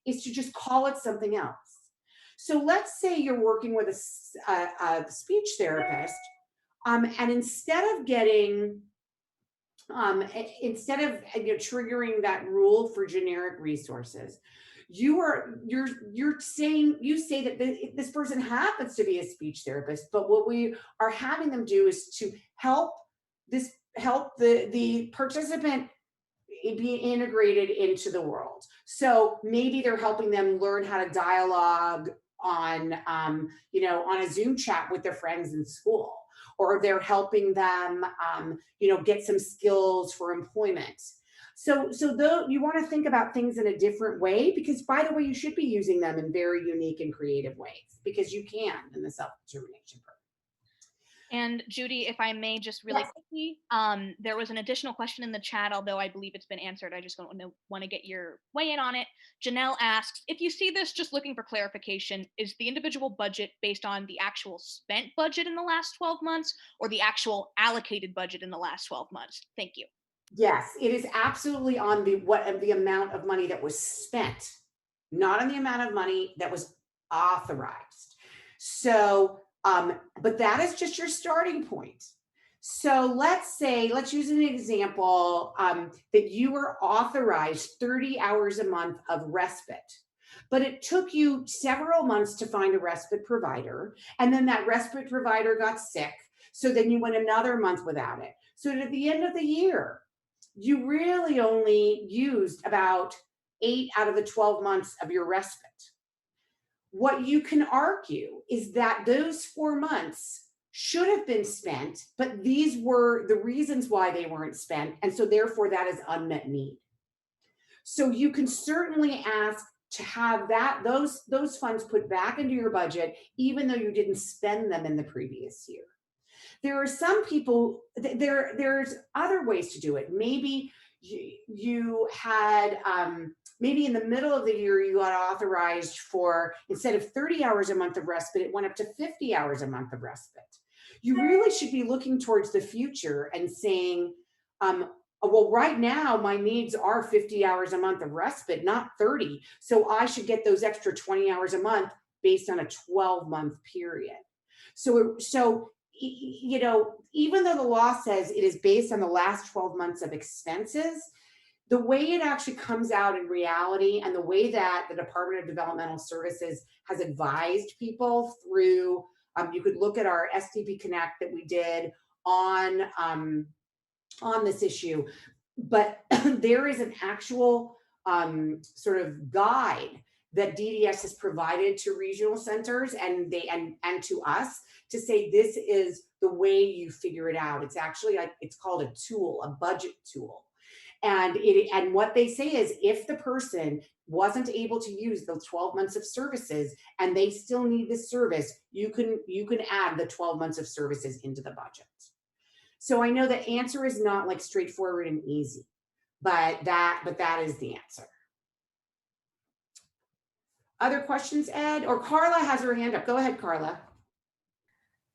is to just call it something else. So let's say you're working with a speech therapist, and instead of triggering that rule for generic resources, you say that this person happens to be a speech therapist, but what we are having them do is to help the participant be integrated into the world. So maybe they're helping them learn how to dialogue on a Zoom chat with their friends in school, or they're helping them get some skills for employment. So though you want to think about things in a different way, because by the way, you should be using them in very unique and creative ways, because you can in the self-determination program. And Judy, if I may, just really Yes. quickly, there was an additional question in the chat, although I believe it's been answered. I just want to get your weigh in on it. Janelle asks, if you see this, just looking for clarification, is the individual budget based on the actual spent budget in the last 12 months or the actual allocated budget in the last 12 months? Thank you. Yes, it is absolutely on the amount of money that was spent, not on the amount of money that was authorized. So, but that is just your starting point. So let's use an example that you were authorized 30 hours a month of respite, but it took you several months to find a respite provider, and then that respite provider got sick. So then you went another month without it. So at the end of the year, you really only used about 8 out of the 12 months of your respite. What you can argue is that those 4 months should have been spent, but these were the reasons why they weren't spent. And so therefore that is unmet need. So you can certainly ask to have those funds put back into your budget, even though you didn't spend them in the previous year. There are some people, there's other ways to do it. Maybe you had, maybe in the middle of the year, you got authorized for, instead of 30 hours a month of respite, it went up to 50 hours a month of respite. You really should be looking towards the future and saying, well, right now my needs are 50 hours a month of respite, not 30. So I should get those extra 20 hours a month based on a 12-month period. So you know, even though the law says it is based on the last 12 months of expenses, the way it actually comes out in reality and the way that the Department of Developmental Services has advised people through, you could look at our SDP Connect that we did on this issue, but there is an actual sort of guide that DDS has provided to regional centers and to us to say this is the way you figure it out. It's actually it's called a tool, a budget tool. And what they say is if the person wasn't able to use those 12 months of services and they still need this service, you can add the 12 months of services into the budget. So I know the answer is not like straightforward and easy, but that is the answer. Other questions, Ed? Or Carla has her hand up. Go ahead, Carla.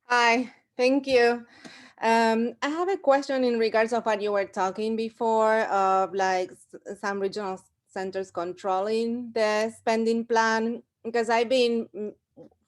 Hi, thank you. I have a question in regards of what you were talking before of like some regional centers controlling the spending plan, because I've been,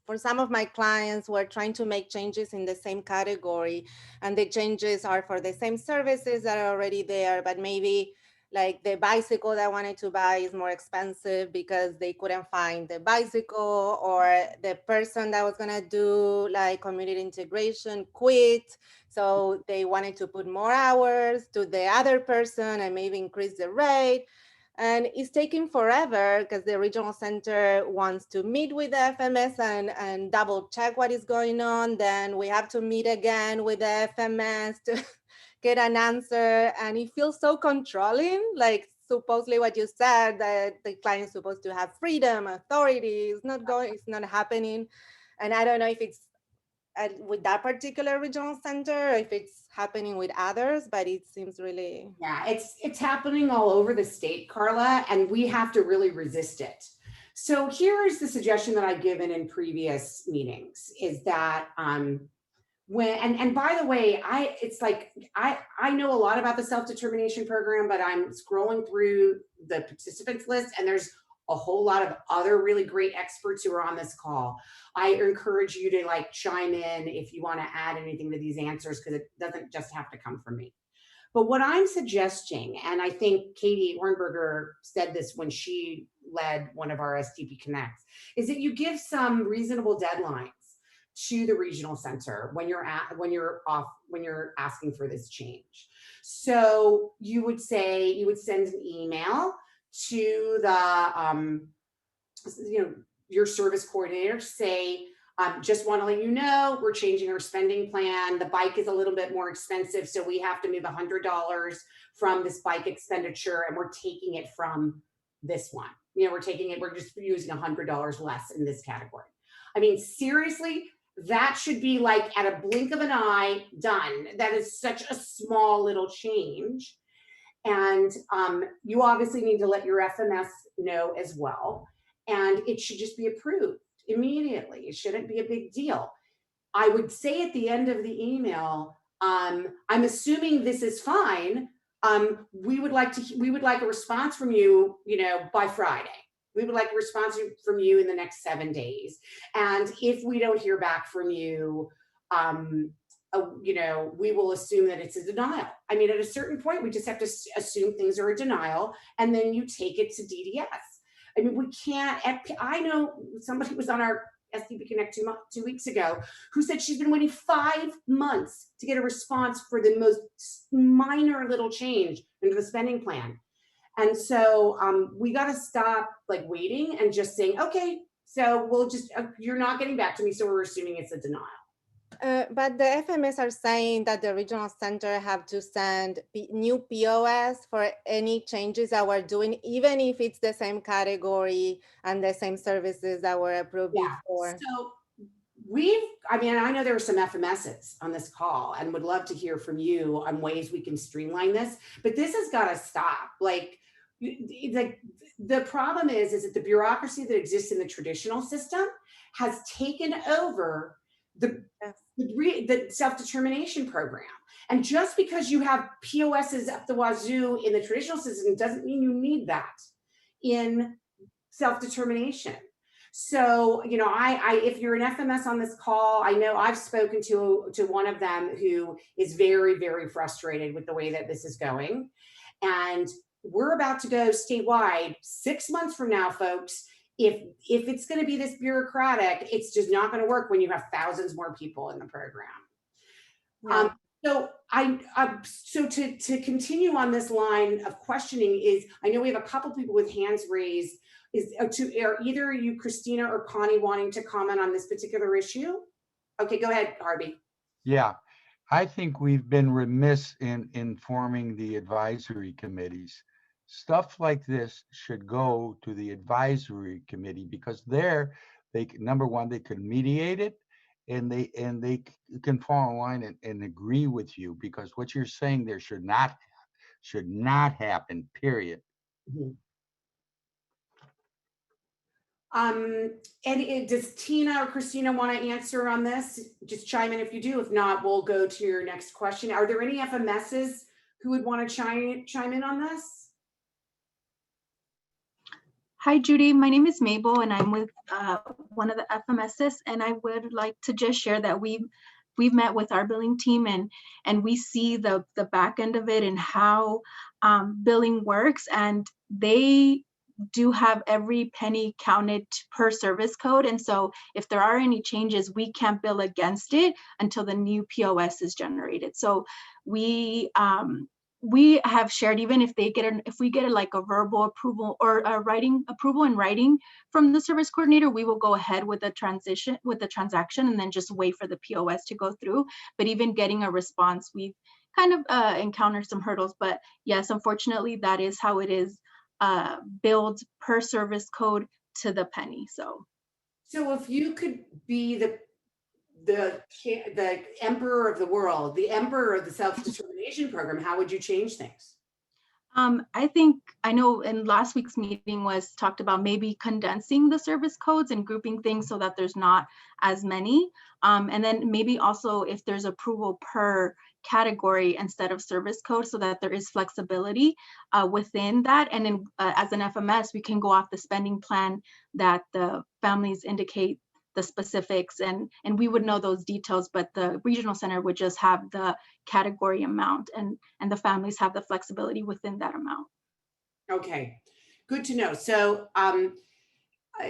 for some of my clients, we're trying to make changes in the same category, and the changes are for the same services that are already there, but maybe like the bicycle that I wanted to buy is more expensive because they couldn't find the bicycle, or the person that was gonna do like community integration quit. So they wanted to put more hours to the other person and maybe increase the rate. And it's taking forever because the regional center wants to meet with the FMS and double check what is going on. Then we have to meet again with the FMS to get an answer. And it feels so controlling, like supposedly what you said, that the client is supposed to have freedom, authority. It's not happening. And I don't know if it's with that particular regional center, or if it's happening with others, but it seems really. Yeah, it's happening all over the state, Carla, and we have to really resist it. So here is the suggestion that I've given in previous meetings is that and by the way, I know a lot about the self-determination program, but I'm scrolling through the participants list and there's a whole lot of other really great experts who are on this call. I encourage you to like chime in if you want to add anything to these answers, because it doesn't just have to come from me. But what I'm suggesting, and I think Katie Ornberger said this when she led one of our SDP Connects, is that you give some reasonable deadlines to the regional center when you're asking for this change. So you would send an email to the your service coordinator to say, just want to let you know we're changing our spending plan. The bike is a little bit more expensive, so we have to move $100 from this bike expenditure, and we're taking it from this one. We're just using $100 less in this category. I mean, seriously, that should be like at a blink of an eye done. That is such a small little change. And you obviously need to let your FMS know as well. And it should just be approved immediately. It shouldn't be a big deal. I would say at the end of the email, I'm assuming this is fine. We would like a response from you, by Friday. We would like a response from you in the next 7 days. And if we don't hear back from you, we will assume that it's a denial. I mean, at a certain point, we just have to assume things are a denial, and then you take it to DDS. I mean, we can't. I know somebody was on our SDP Connect 2 weeks ago who said she's been waiting 5 months to get a response for the most minor little change into the spending plan. And so we got to stop waiting and just saying, okay, so we'll just, you're not getting back to me, so we're assuming it's a denial. But the FMS are saying that the regional center have to send new POS for any changes that we're doing, even if it's the same category and the same services that were approved before. So I know there are some FMSs on this call and would love to hear from you on ways we can streamline this, but this has got to stop. The problem is that the bureaucracy that exists in the traditional system has taken over the self-determination program. And just because you have POSs up the wazoo in the traditional system doesn't mean you need that in self-determination. So, if you're an FMS on this call, I know I've spoken to one of them who is very, very frustrated with the way that this is going. And we're about to go statewide 6 months from now, folks. If it's going to be this bureaucratic, it's just not going to work when you have thousands more people in the program. Yeah. So to continue on this line of questioning is, I know we have a couple people with hands raised. Are either you, Christina or Connie, wanting to comment on this particular issue? Okay, go ahead, Harvey. Yeah, I think we've been remiss in informing the advisory committees. Stuff like this should go to the advisory committee, because there, number one, they can mediate it, and they can fall in line and agree with you, because what you're saying there should not happen, period. Mm-hmm. And does Tina or Christina want to answer on this? Just chime in if you do. If not, we'll go to your next question. Are there any FMSs who would want to chime in on this? Hi, Judy. My name is Mabel, and I'm with one of the FMSs, and I would like to just share that we've met with our billing team, and we see the back end of it and how billing works, and they do have every penny counted per service code. And so if there are any changes, we can't bill against it until the new POS is generated. So we have shared, even if we get a verbal approval or a writing approval in writing from the service coordinator, we will go ahead with the transaction and then just wait for the POS to go through. But even getting a response, we've kind of encountered some hurdles. But yes, unfortunately, that is how it is billed per service code to the penny. So if you could be the emperor of the world, the emperor of the self-determination program, how would you change things? I know in last week's meeting was talked about maybe condensing the service codes and grouping things so that there's not as many. And then maybe also if there's approval per category instead of service code, so that there is flexibility within that. And then as an FMS, we can go off the spending plan that the families indicate the specifics, and we would know those details, but the regional center would just have the category amount, and the families have the flexibility within that amount. Okay, good to know. So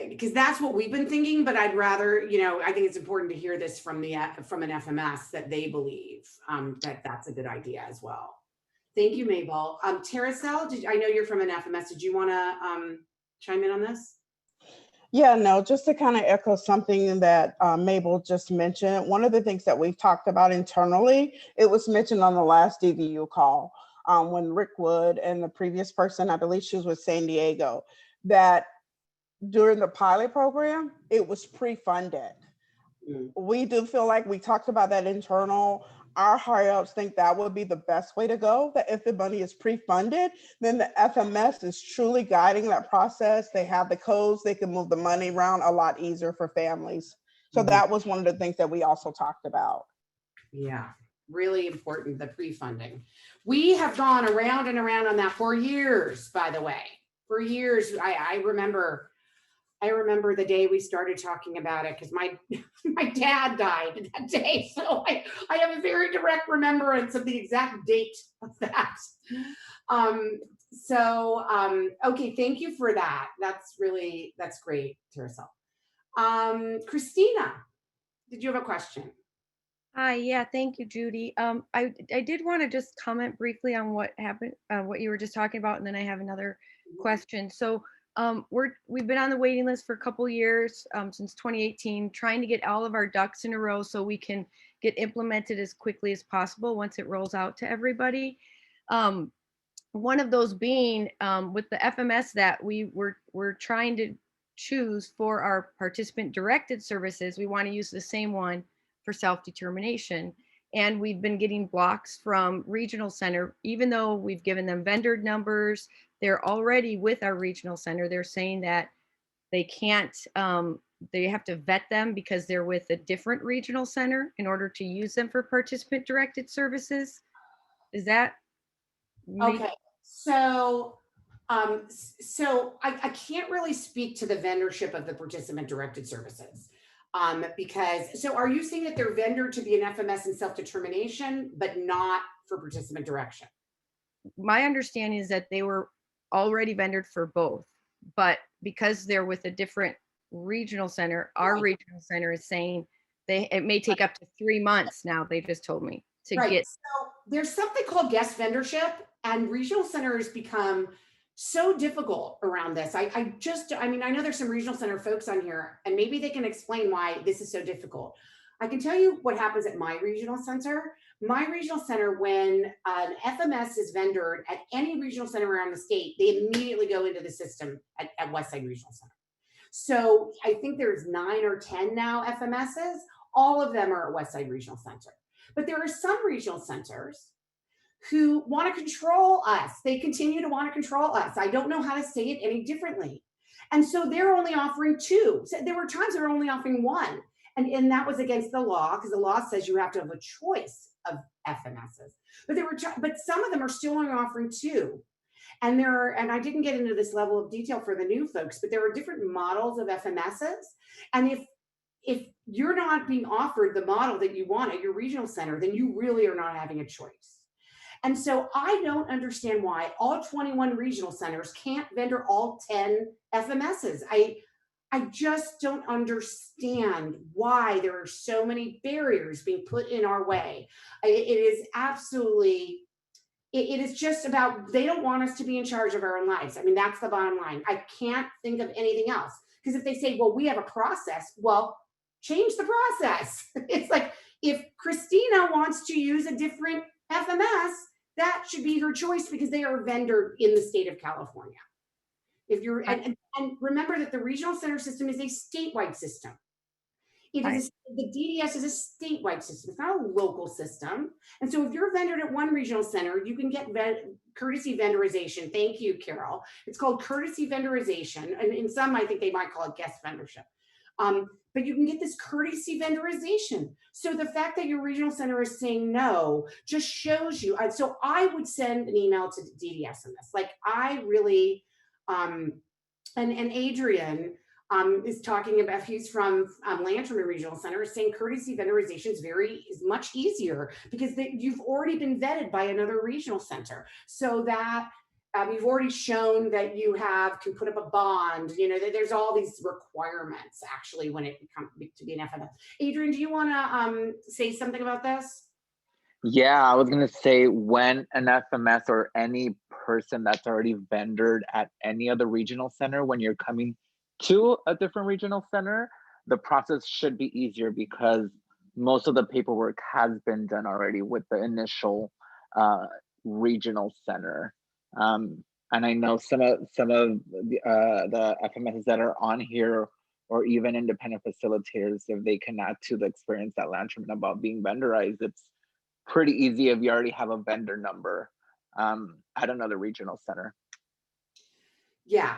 because that's what we've been thinking, but I'd rather, I think it's important to hear this from an FMS that they believe that that's a good idea as well. Thank you, Mabel. Teracel, I know you're from an FMS. Did you want to chime in on this? Yeah, no, just to kind of echo something that Mabel just mentioned, one of the things that we've talked about internally, it was mentioned on the last DVU call when Rick Wood and the previous person, I believe she was with San Diego, that during the pilot program, it was pre-funded. we do feel like we talked about that internal. Our higher ups think that would be the best way to go. That if the money is pre-funded, then the FMS is truly guiding that process. They have the codes, they can move the money around a lot easier for families. So that was one of the things that we also talked about. Yeah, really important, the pre-funding. We have gone around and around on that for years, by the way. For years, I remember the day we started talking about it because my dad died that day. So I have a very direct remembrance of the exact date of that. Okay, thank you for that. That's great, Teresa. Christina, did you have a question? Hi, yeah, thank you, Judy. I did want to just comment briefly on what happened, what you were just talking about, and then I have another question. So we've been on the waiting list for a couple years, since 2018, trying to get all of our ducks in a row so we can get implemented as quickly as possible once it rolls out to everybody. One of those being with the FMS that we're trying to choose for our participant directed services, we want to use the same one for self-determination. And we've been getting blocks from regional center, even though we've given them vendor numbers, they're already with our regional center. They're saying that they can't, they have to vet them because they're with a different regional center in order to use them for participant directed services. Is that? Okay, so I can't really speak to the vendorship of the participant directed services. Because, so are you saying that they're vendor to be an FMS and self-determination, but not for participant direction? My understanding is that they were already vendored for both, but because they're with a different regional center, our regional center is saying it may take up to 3 months now, they just told me, to get. So there's something called guest vendorship, and regional centers become so difficult around this. I mean, I know there's some regional center folks on here, and maybe they can explain why this is so difficult. I can tell you what happens at my regional center. My regional center, when an FMS is vendored at any regional center around the state, they immediately go into the system at Westside Regional Center. So I think there's 9 or 10 now FMSs. All of them are at Westside Regional Center. But there are some regional centers who want to control us. They continue to want to control us. I don't know how to say it any differently. And so they're only offering 2. So there were times they were only offering 1. And that was against the law, because the law says you have to have a choice of FMSs. But some of them are still only offering 2. And I didn't get into this level of detail for the new folks, but there are different models of FMSs. And if you're not being offered the model that you want at your regional center, then you really are not having a choice. And so I don't understand why all 21 regional centers can't vendor all 10 FMSs. I just don't understand why there are so many barriers being put in our way. It is absolutely, it is just about, they don't want us to be in charge of our own lives. I mean, that's the bottom line. I can't think of anything else. Because if they say, well, we have a process, well, change the process. It's like, if Christina wants to use a different FMS, that should be her choice because they are vendor in the state of California. If you're, and remember that the regional center system is a statewide system. The DDS is a statewide system. It's not a local system. And so if you're vendored at one regional center, you can get courtesy vendorization. Thank you, Carol. It's called courtesy vendorization. And in some, I think they might call it guest vendorship. But you can get this courtesy vendorization. So the fact that your regional center is saying no just shows you. So I would send an email to DDS on this. Like, I really, and Adrian is talking about, he's from Lantern Regional Center, saying courtesy vendorization is much easier because you've already been vetted by another regional center. So that you've already shown that you can put up a bond, there's all these requirements actually when it comes to be an FMS. Adrian, do you want to say something about this? Yeah, I was going to say, when an FMS or any person that's already vendored at any other regional center, when you're coming to a different regional center, the process should be easier because most of the paperwork has been done already with the initial regional center. And I know some of the FMSs that are on here or even independent facilitators, if they can add to the experience that Lantern about being vendorized, it's pretty easy if you already have a vendor number at another regional center. Yeah.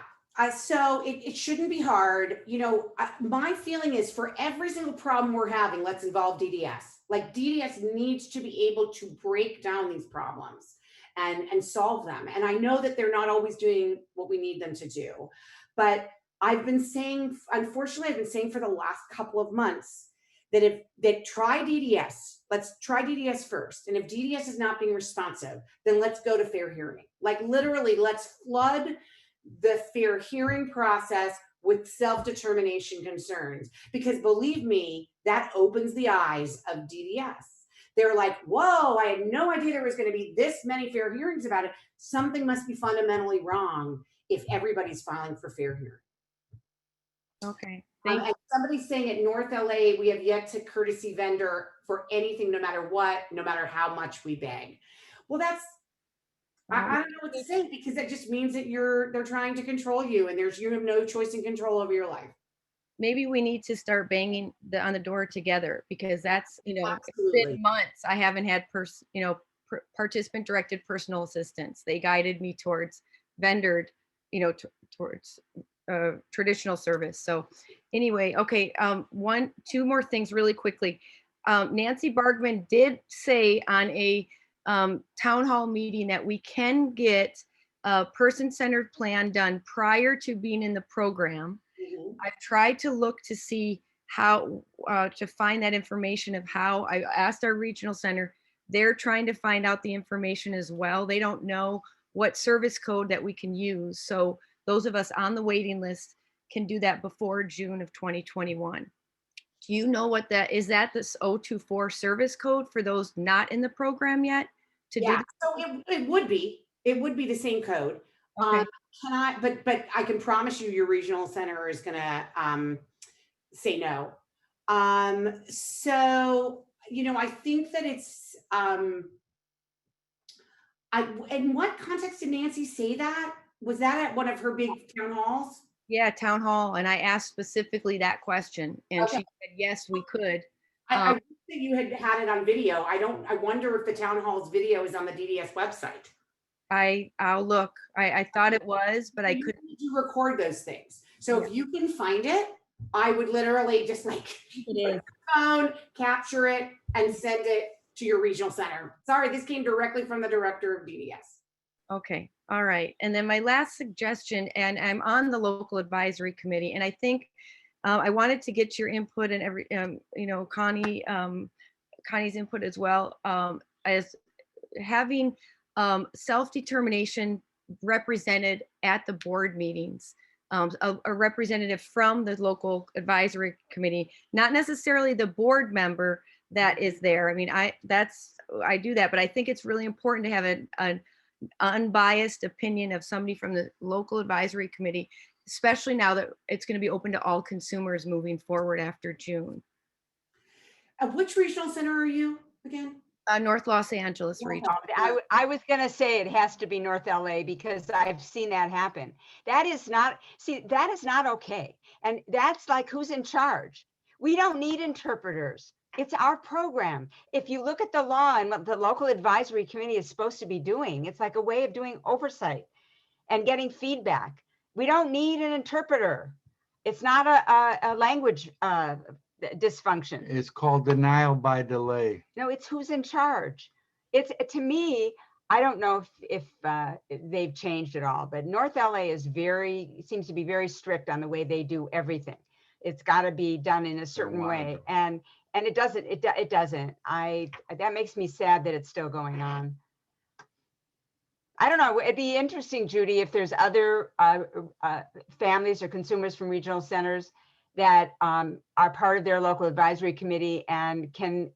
So it shouldn't be hard. You know, my feeling is for every single problem we're having, let's involve DDS. Like DDS needs to be able to break down these problems and solve them. And I know that they're not always doing what we need them to do, but I've been saying, unfortunately, I've been saying for the last couple of months that try DDS. Let's try DDS first. And if DDS is not being responsive, then let's go to fair hearing. Like literally, let's flood the fair hearing process with self-determination concerns, because believe me, that opens the eyes of DDS. They're like, whoa, I had no idea there was going to be this many fair hearings about it. Something must be fundamentally wrong if everybody's filing for fair hearing. Okay. And somebody's saying at North LA, we have yet to courtesy vendor for anything, no matter what, no matter how much we beg. Well, that's, I don't know what to say, because that just means that they're trying to control you, and you have no choice in control over your life. Maybe we need to start banging on the door together, because that's, you know, Absolutely. it's been months. I haven't had participant directed personal assistance. They guided me towards vendored, you know, towards traditional service. So anyway, okay. Two more things really quickly. Nancy Bargman did say on a town hall meeting that we can get a person-centered plan done prior to being in the program. Mm-hmm. I've tried to look to see how to find that information of how. I asked our regional center. They're trying to find out the information as well. They don't know what service code that we can use. So those of us on the waiting list can do that before June of 2021. Do you know what that is? That this 024 service code for those not in the program yet? Yeah, so it would be the same code. Okay. But I can promise you your regional center is gonna say no. So, you know, I think that it's in what context did Nancy say that? Was that at one of her big town halls? Yeah, town hall. And I asked specifically that question, and Okay. she said, yes, we could. I wish that you had it on video. I wonder if the town hall's video is on the DDS website. I'll look. I thought it was, but I couldn't. You record those things. So if you can find it, I would literally just like phone, capture it, and send it to your regional center. Sorry, this came directly from the director of DDS. Okay. All right. And then my last suggestion, and I'm on the local advisory committee, and I think I wanted to get your input and you know, Connie's input as well, as having self-determination represented at the board meetings, a representative from the local advisory committee, not necessarily the board member that is there. I mean, I do that, but I think it's really important to have an unbiased opinion of somebody from the local advisory committee, especially now that it's going to be open to all consumers moving forward after June. Which regional center are you again? North Los Angeles region. I was going to say it has to be North LA, because I've seen that happen. That is not okay. And that's like, who's in charge? We don't need interpreters. It's our program. If you look at the law and what the local advisory committee is supposed to be doing, it's like a way of doing oversight and getting feedback. We don't need an interpreter. It's not a language dysfunction. It's called denial by delay. No, it's who's in charge. It's, to me, I don't know if they've changed at all, but North LA seems to be very strict on the way they do everything. It's got to be done in a certain way, and it doesn't. It doesn't. That makes me sad that it's still going on. I don't know. It'd be interesting, Judy, if there's other families or consumers from regional centers that are part of their local advisory committee and can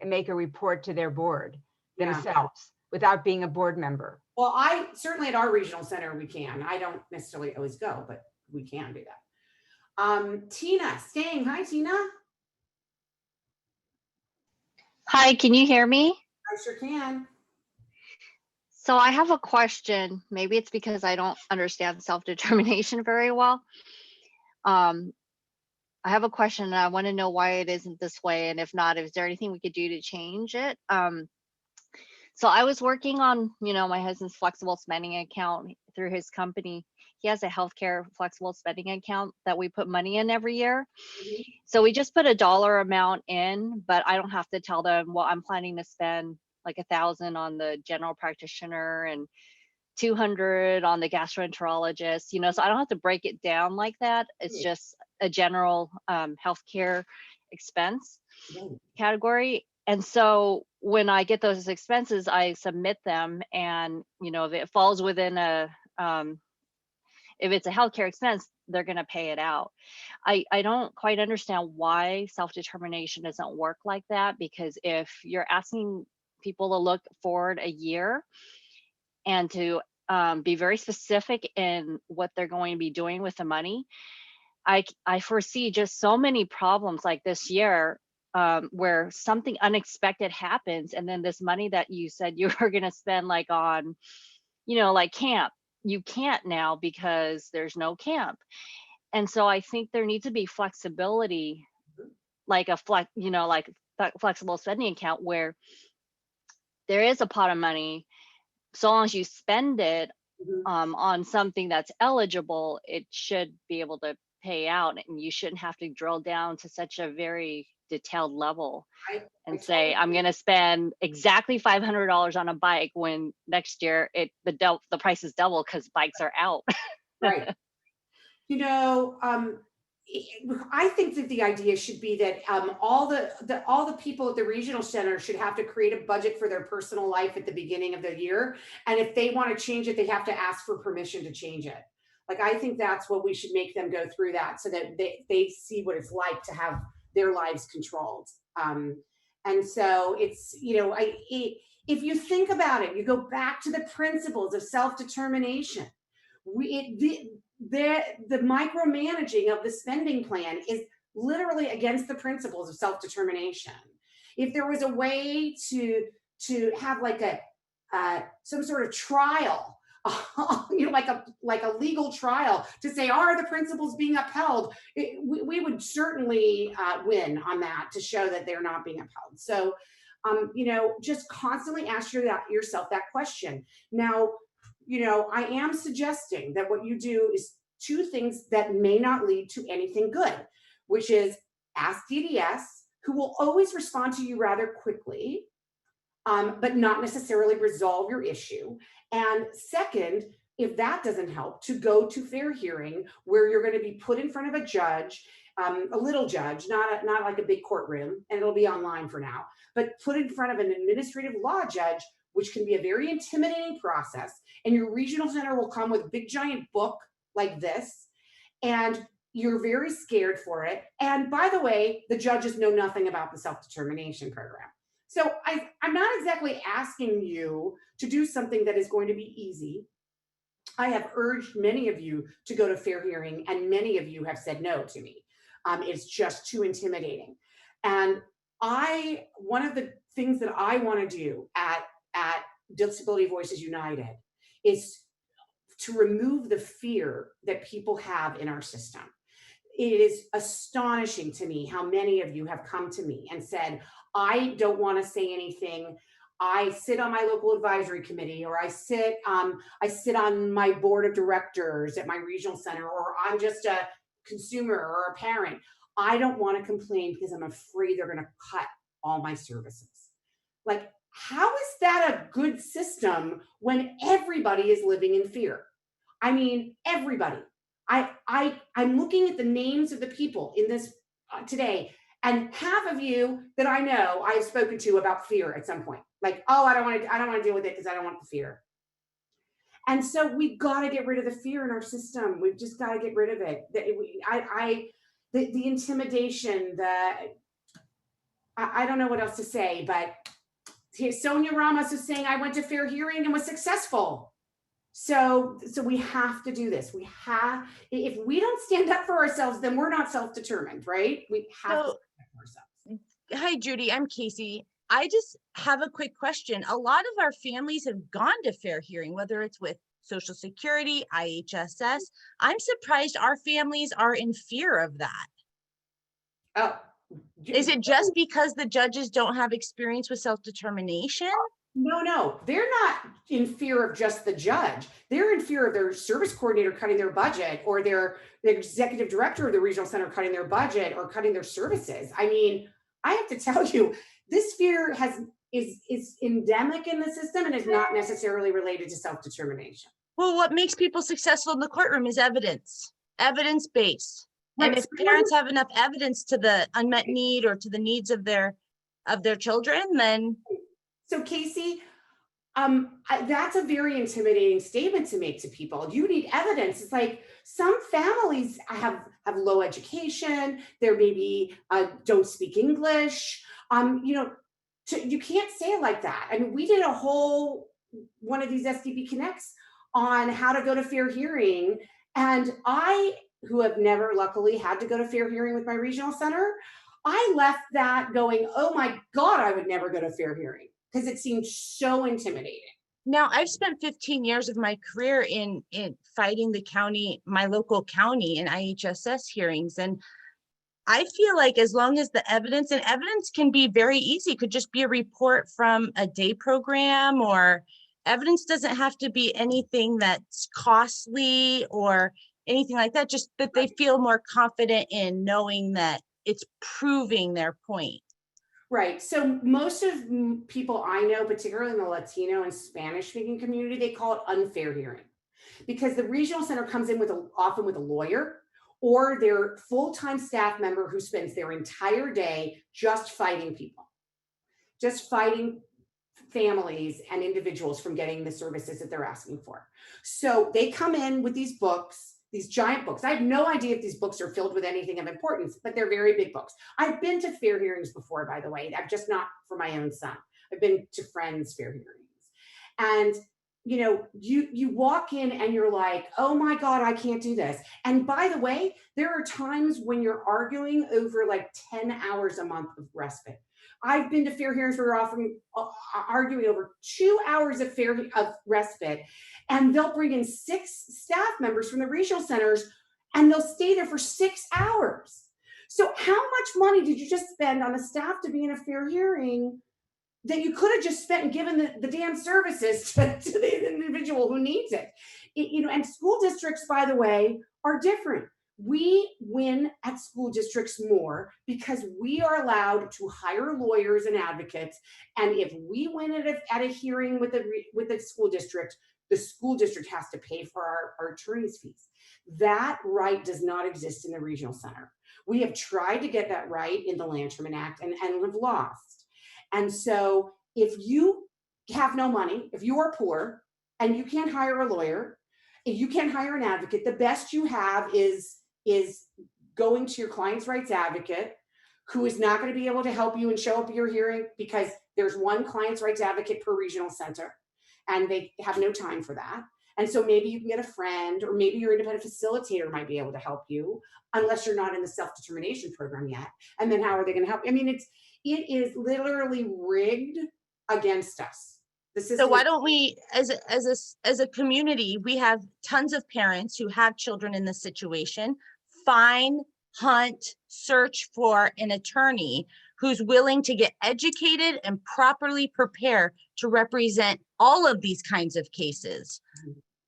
make a report to their board themselves without being a board member. Well, I certainly at our regional center, we can. I don't necessarily always go, but we can do that. Tina Stang. Hi, Tina. Hi, can you hear me? I sure can. So I have a question. Maybe it's because I don't understand self-determination very well. I have a question and I want to know why it isn't this way. And if not, is there anything we could do to change it? So I was working on, my husband's flexible spending account through his company. He has a healthcare flexible spending account that we put money in every year. Mhm. So we just put a dollar amount in, but I don't have to tell them, well, I'm planning to spend like 1,000 on the general practitioner and 200 on the gastroenterologist, so I don't have to break it down like that. It's Right. just a general healthcare expense Right. category. And so when I get those expenses, I submit them, and if it falls within if it's a healthcare expense, they're going to pay it out. I don't quite understand why self-determination doesn't work like that, because if you're asking people to look forward a year and to be very specific in what they're going to be doing with the money, I foresee just so many problems like this year, where something unexpected happens, and then this money that you said you were going to spend like on, like camp, you can't now because there's no camp. And so I think there needs to be flexibility, like a flexible spending account where there is a pot of money. So long as you spend it Mhm. on something that's eligible, it should be able to pay out, and you shouldn't have to drill down to such a very detailed level I and totally say, I'm going to spend exactly $500 on a bike when next year the price is double because bikes are out. right. I think that the idea should be that all the people at the regional center should have to create a budget for their personal life at the beginning of the year, and if they want to change it, they have to ask for permission to change it. Like, I think that's what we should make them go through, that so that they see what it's like to have their lives controlled. And so it's, if you think about it, you go back to the principles of self-determination. The micromanaging of the spending plan is literally against the principles of self-determination. If there was a way to have like a some sort of trial, like a legal trial to say, are the principles being upheld, we would certainly win on that, to show that they're not being upheld. So just constantly ask yourself that question. Now, I am suggesting that what you do is two things that may not lead to anything good, which is ask DDS, who will always respond to you rather quickly, but not necessarily resolve your issue. And second, if that doesn't help, to go to fair hearing, where you're going to be put in front of a judge, a little judge, not like a big courtroom, and it'll be online for now, but put in front of an administrative law judge, which can be a very intimidating process. And your regional center will come with a big giant book like this, and you're very scared for it. And by the way, the judges know nothing about the self-determination program. So I'm not exactly asking you to do something that is going to be easy. I have urged many of you to go to fair hearing, and many of you have said no to me. It's just too intimidating. And one of the things that I want to do at Disability Voices United is to remove the fear that people have in our system. It is astonishing to me how many of you have come to me and said, I don't want to say anything. I sit on my local advisory committee, or I sit on my board of directors at my regional center, or I'm just a consumer or a parent. I don't want to complain because I'm afraid they're going to cut all my services. Like, how is that a good system when everybody is living in fear? I mean, everybody. I'm looking at the names of the people in this today, and half of you that I know I've spoken to about fear at some point. Like, oh, I don't want to deal with it because I don't want the fear. And so we've got to get rid of the fear in our system. We've just got to get rid of it. The intimidation, I don't know what else to say, but Sonia Ramos is saying, I went to fair hearing and was successful. So we have to do this. If we don't stand up for ourselves, then we're not self-determined, right? We have to stand up for ourselves. Hi, Judy, I'm Casey. I just have a quick question. A lot of our families have gone to fair hearing, whether it's with Social Security, IHSS. I'm surprised our families are in fear of that. Oh, Is it just because the judges don't have experience with self-determination? No, they're not in fear of just the judge. They're in fear of their service coordinator cutting their budget, or their executive director of the regional center cutting their budget or cutting their services. I mean, I have to tell you, this fear is endemic in the system and is not necessarily related to self-determination. Well, what makes people successful in the courtroom is evidence-based. And Right. if parents have enough evidence to the unmet need or to the needs of their children, then. So Casey, that's a very intimidating statement to make to people. You need evidence. It's like some families have low education. There maybe don't speak English. You can't say it like that. I mean, we did a whole one of these SDP Connects on how to go to fair hearing, and I, who have never luckily had to go to fair hearing with my regional center, I left that going, oh my God, I would never go to fair hearing, because it seemed so intimidating. Now, I've spent 15 years of my career in fighting the county, my local county, in IHSS hearings. And I feel like as long as the evidence, and evidence can be very easy, could just be a report from a day program, or evidence doesn't have to be anything that's costly or anything like that, just that they feel more confident in knowing that it's proving their point. Right. So most of people I know, particularly in the Latino and Spanish speaking community, they call it unfair hearing, because the regional center comes in often with a lawyer or their full-time staff member who spends their entire day just fighting people, just fighting families and individuals from getting the services that they're asking for. So they come in with these books, these giant books. I have no idea if these books are filled with anything of importance, but they're very big books. I've been to fair hearings before, by the way. I've just not for my own son. I've been to friends' fair hearings. And you walk in and you're like, oh my God, I can't do this. And by the way, there are times when you're arguing over like 10 hours a month of respite. I've been to fair hearings where we're often arguing over 2 hours of respite, and they'll bring in 6 staff members from the regional centers, and they'll stay there for 6 hours. So how much money did you just spend on the staff to be in a fair hearing that you could have just spent and given the damn services to the individual who needs it? And school districts, by the way, are different. We win at school districts more because we are allowed to hire lawyers and advocates. And if we win at a hearing with the school district has to pay for our attorney's fees. That right does not exist in the regional center. We have tried to get that right in the Land Term Act and have lost. And so if you have no money, if you are poor and you can't hire a lawyer, if you can't hire an advocate, the best you have is going to your client's rights advocate, who is not going to be able to help you and show up at your hearing because there's one client's rights advocate per regional center and they have no time for that. And so maybe you can get a friend, or maybe your independent facilitator might be able to help you, unless you're not in the self-determination program yet. And then how are they going to help? I mean, it is literally rigged against us. So why don't we, as a community, we have tons of parents who have children in this situation, find, hunt, search for an attorney who's willing to get educated and properly prepare to represent all of these kinds of cases.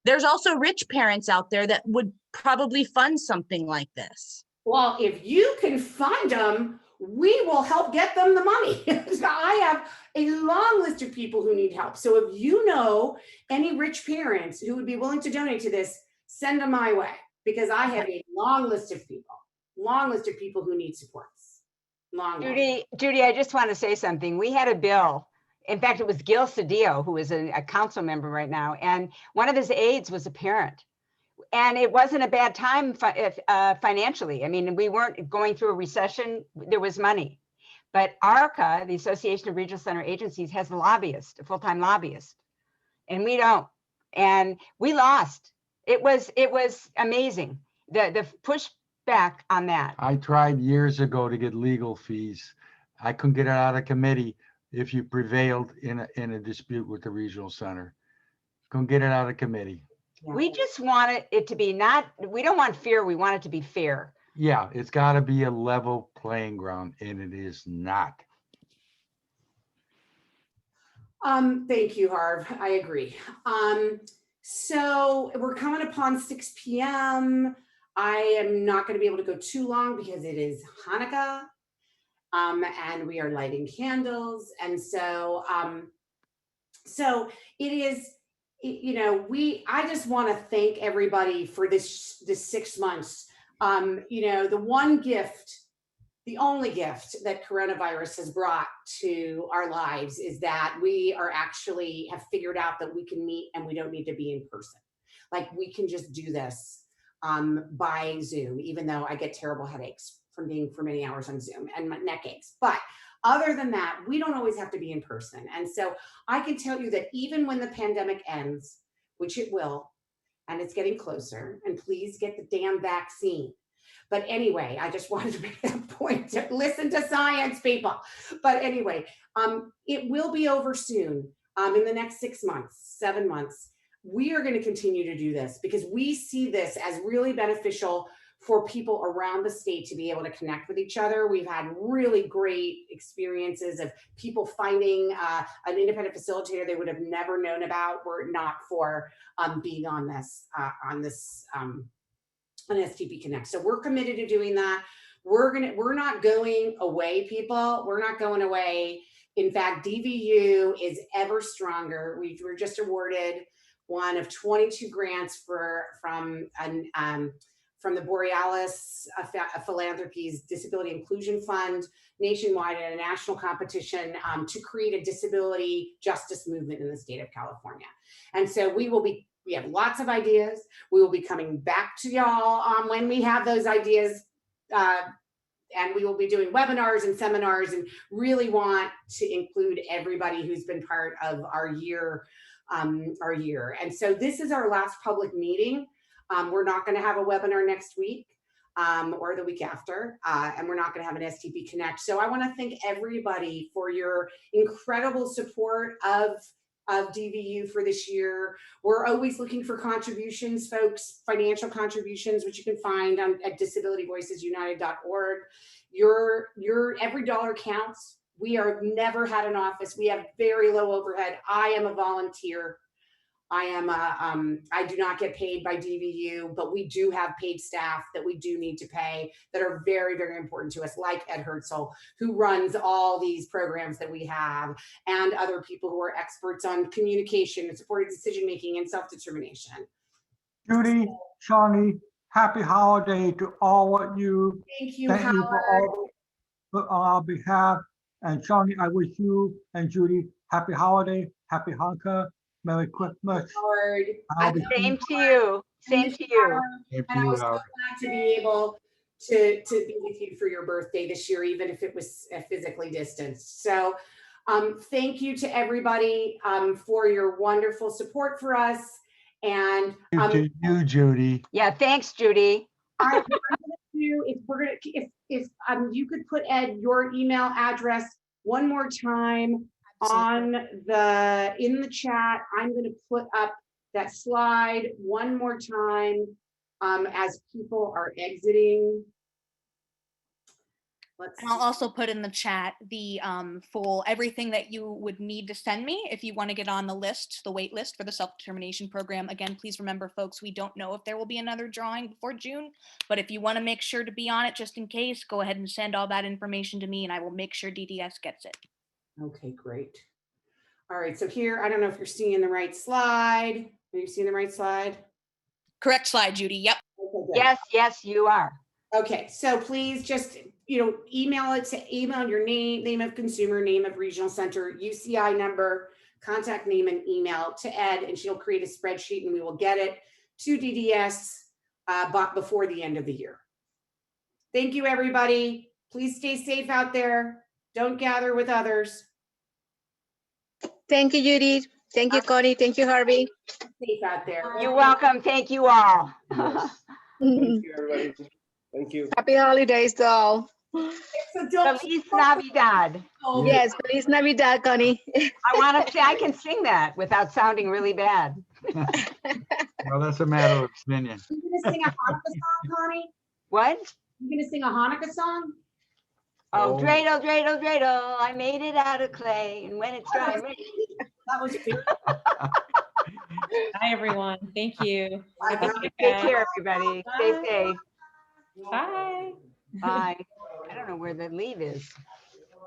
There's also rich parents out there that would probably fund something like this. Well, if you can find them, we will help get them the money. So I have a long list of people who need help. So if you know any rich parents who would be willing to donate to this, send them my way, because I have a long list of people who need supports. Judy, I just want to say something. We had a bill. In fact, it was Gil Cedillo, who is a council member right now, and one of his aides was a parent. And it wasn't a bad time financially. I mean, we weren't going through a recession. There was money. But ARCA, the Association of Regional Center Agencies, has a full-time lobbyist, and we don't. And we lost. It was amazing. The pushback on that. I tried years ago to get legal fees. I couldn't get it out of committee if you prevailed in a dispute with the regional center. Couldn't get it out of committee. We just want it to be we don't want fear, we want it to be fair. Yeah, it's got to be a level playing ground, and it is not. Thank you, Harv. I agree. So we're coming upon 6 p.m. I am not going to be able to go too long because it is Hanukkah, and we are lighting candles, and so it is. You know, I just want to thank everybody for this 6 months. You know, the only gift that coronavirus has brought to our lives is that we are actually have figured out that we can meet and we don't need to be in person. Like we can just do this by Zoom, even though I get terrible headaches from being for many hours on Zoom and my neck aches. But other than that, we don't always have to be in person. And so I can tell you that even when the pandemic ends, which it will, and it's getting closer, and please get the damn vaccine. But anyway, I just wanted to make that point to listen to science, people. But anyway, it will be over soon. In the next 6 months, 7 months, we are going to continue to do this because we see this as really beneficial for people around the state to be able to connect with each other. We've had really great experiences of people finding an independent facilitator they would have never known about were it not for being on this on SDP Connect. So we're committed to doing that. We're not going away, people. We're not going away. In fact, DVU is ever stronger. We were just awarded one of 22 grants from the Borealis Philanthropies Disability Inclusion Fund nationwide in a national competition to create a disability justice movement in the state of California. And so we have lots of ideas. We will be coming back to y'all when we have those ideas. And we will be doing webinars and seminars and really want to include everybody who's been part of our year. And so this is our last public meeting. We're not going to have a webinar next week or the week after, and we're not going to have an SDP Connect. So I want to thank everybody for your incredible support of DVU for this year. We're always looking for contributions, folks, financial contributions, which you can find at disabilityvoicesunited.org. Your every dollar counts. We are never had an office. We have very low overhead. I am a volunteer. I do not get paid by DVU, but we do have paid staff that we do need to pay that are very, very important to us, like Ed Herzl, who runs all these programs that we have, and other people who are experts on communication and supported decision-making and self-determination. Judy, Shawnee, happy holiday to all of you. Thank you, Thank Howard. you on our behalf. And Shawnee, I wish you and Judy happy holiday, happy Hanukkah. Merry Christmas. Howard. Same to you. Same to you. And I was so glad to be able to be with you for your birthday this year, even if it was physically distanced. So thank you to everybody for your wonderful support for us. And To you, Judy. Yeah, thanks, Judy. I'm gonna do, if you could put Ed your email address one more time in the chat. I'm going to put up that slide one more time as people are exiting. And I'll also put in the chat the full everything that you would need to send me if you want to get on the list, the wait list for the self-determination program. Again, please remember, folks, we don't know if there will be another drawing before June, but if you want to make sure to be on it just in case, go ahead and send all that information to me and I will make sure DDS gets it. Okay, great. All right, so here, I don't know if you're seeing the right slide. Are you seeing the right slide? Correct slide, Judy. Yep. Okay, Yes, you are. Okay, so please just, email your name of consumer, name of regional center, UCI number, contact name and email to Ed, and she'll create a spreadsheet and we will get it to DDS before the end of the year. Thank you, everybody. Please stay safe out there. Don't gather with others. Thank you, Judy. Thank you, Connie. Thank you, Harvey. Safe out there. You're welcome. Thank you all. Yes. Thank you, everybody. Thank you. Happy holidays to all. Feliz Navidad. Yes, Feliz Navidad, Connie. I want to say I can sing that without sounding really bad. Well, that's a matter of opinion. You gonna sing a Hanukkah song, Connie? What? You gonna sing a Hanukkah song? Oh, Oh. dreidel, dreidel, dreidel, I made it out of clay, and when it's dry, I'm ready. That was good. Bye, everyone. Thank you. Happy Take Hanukkah. care, everybody. Stay Bye. safe. Bye. Bye. I don't know where the leave is.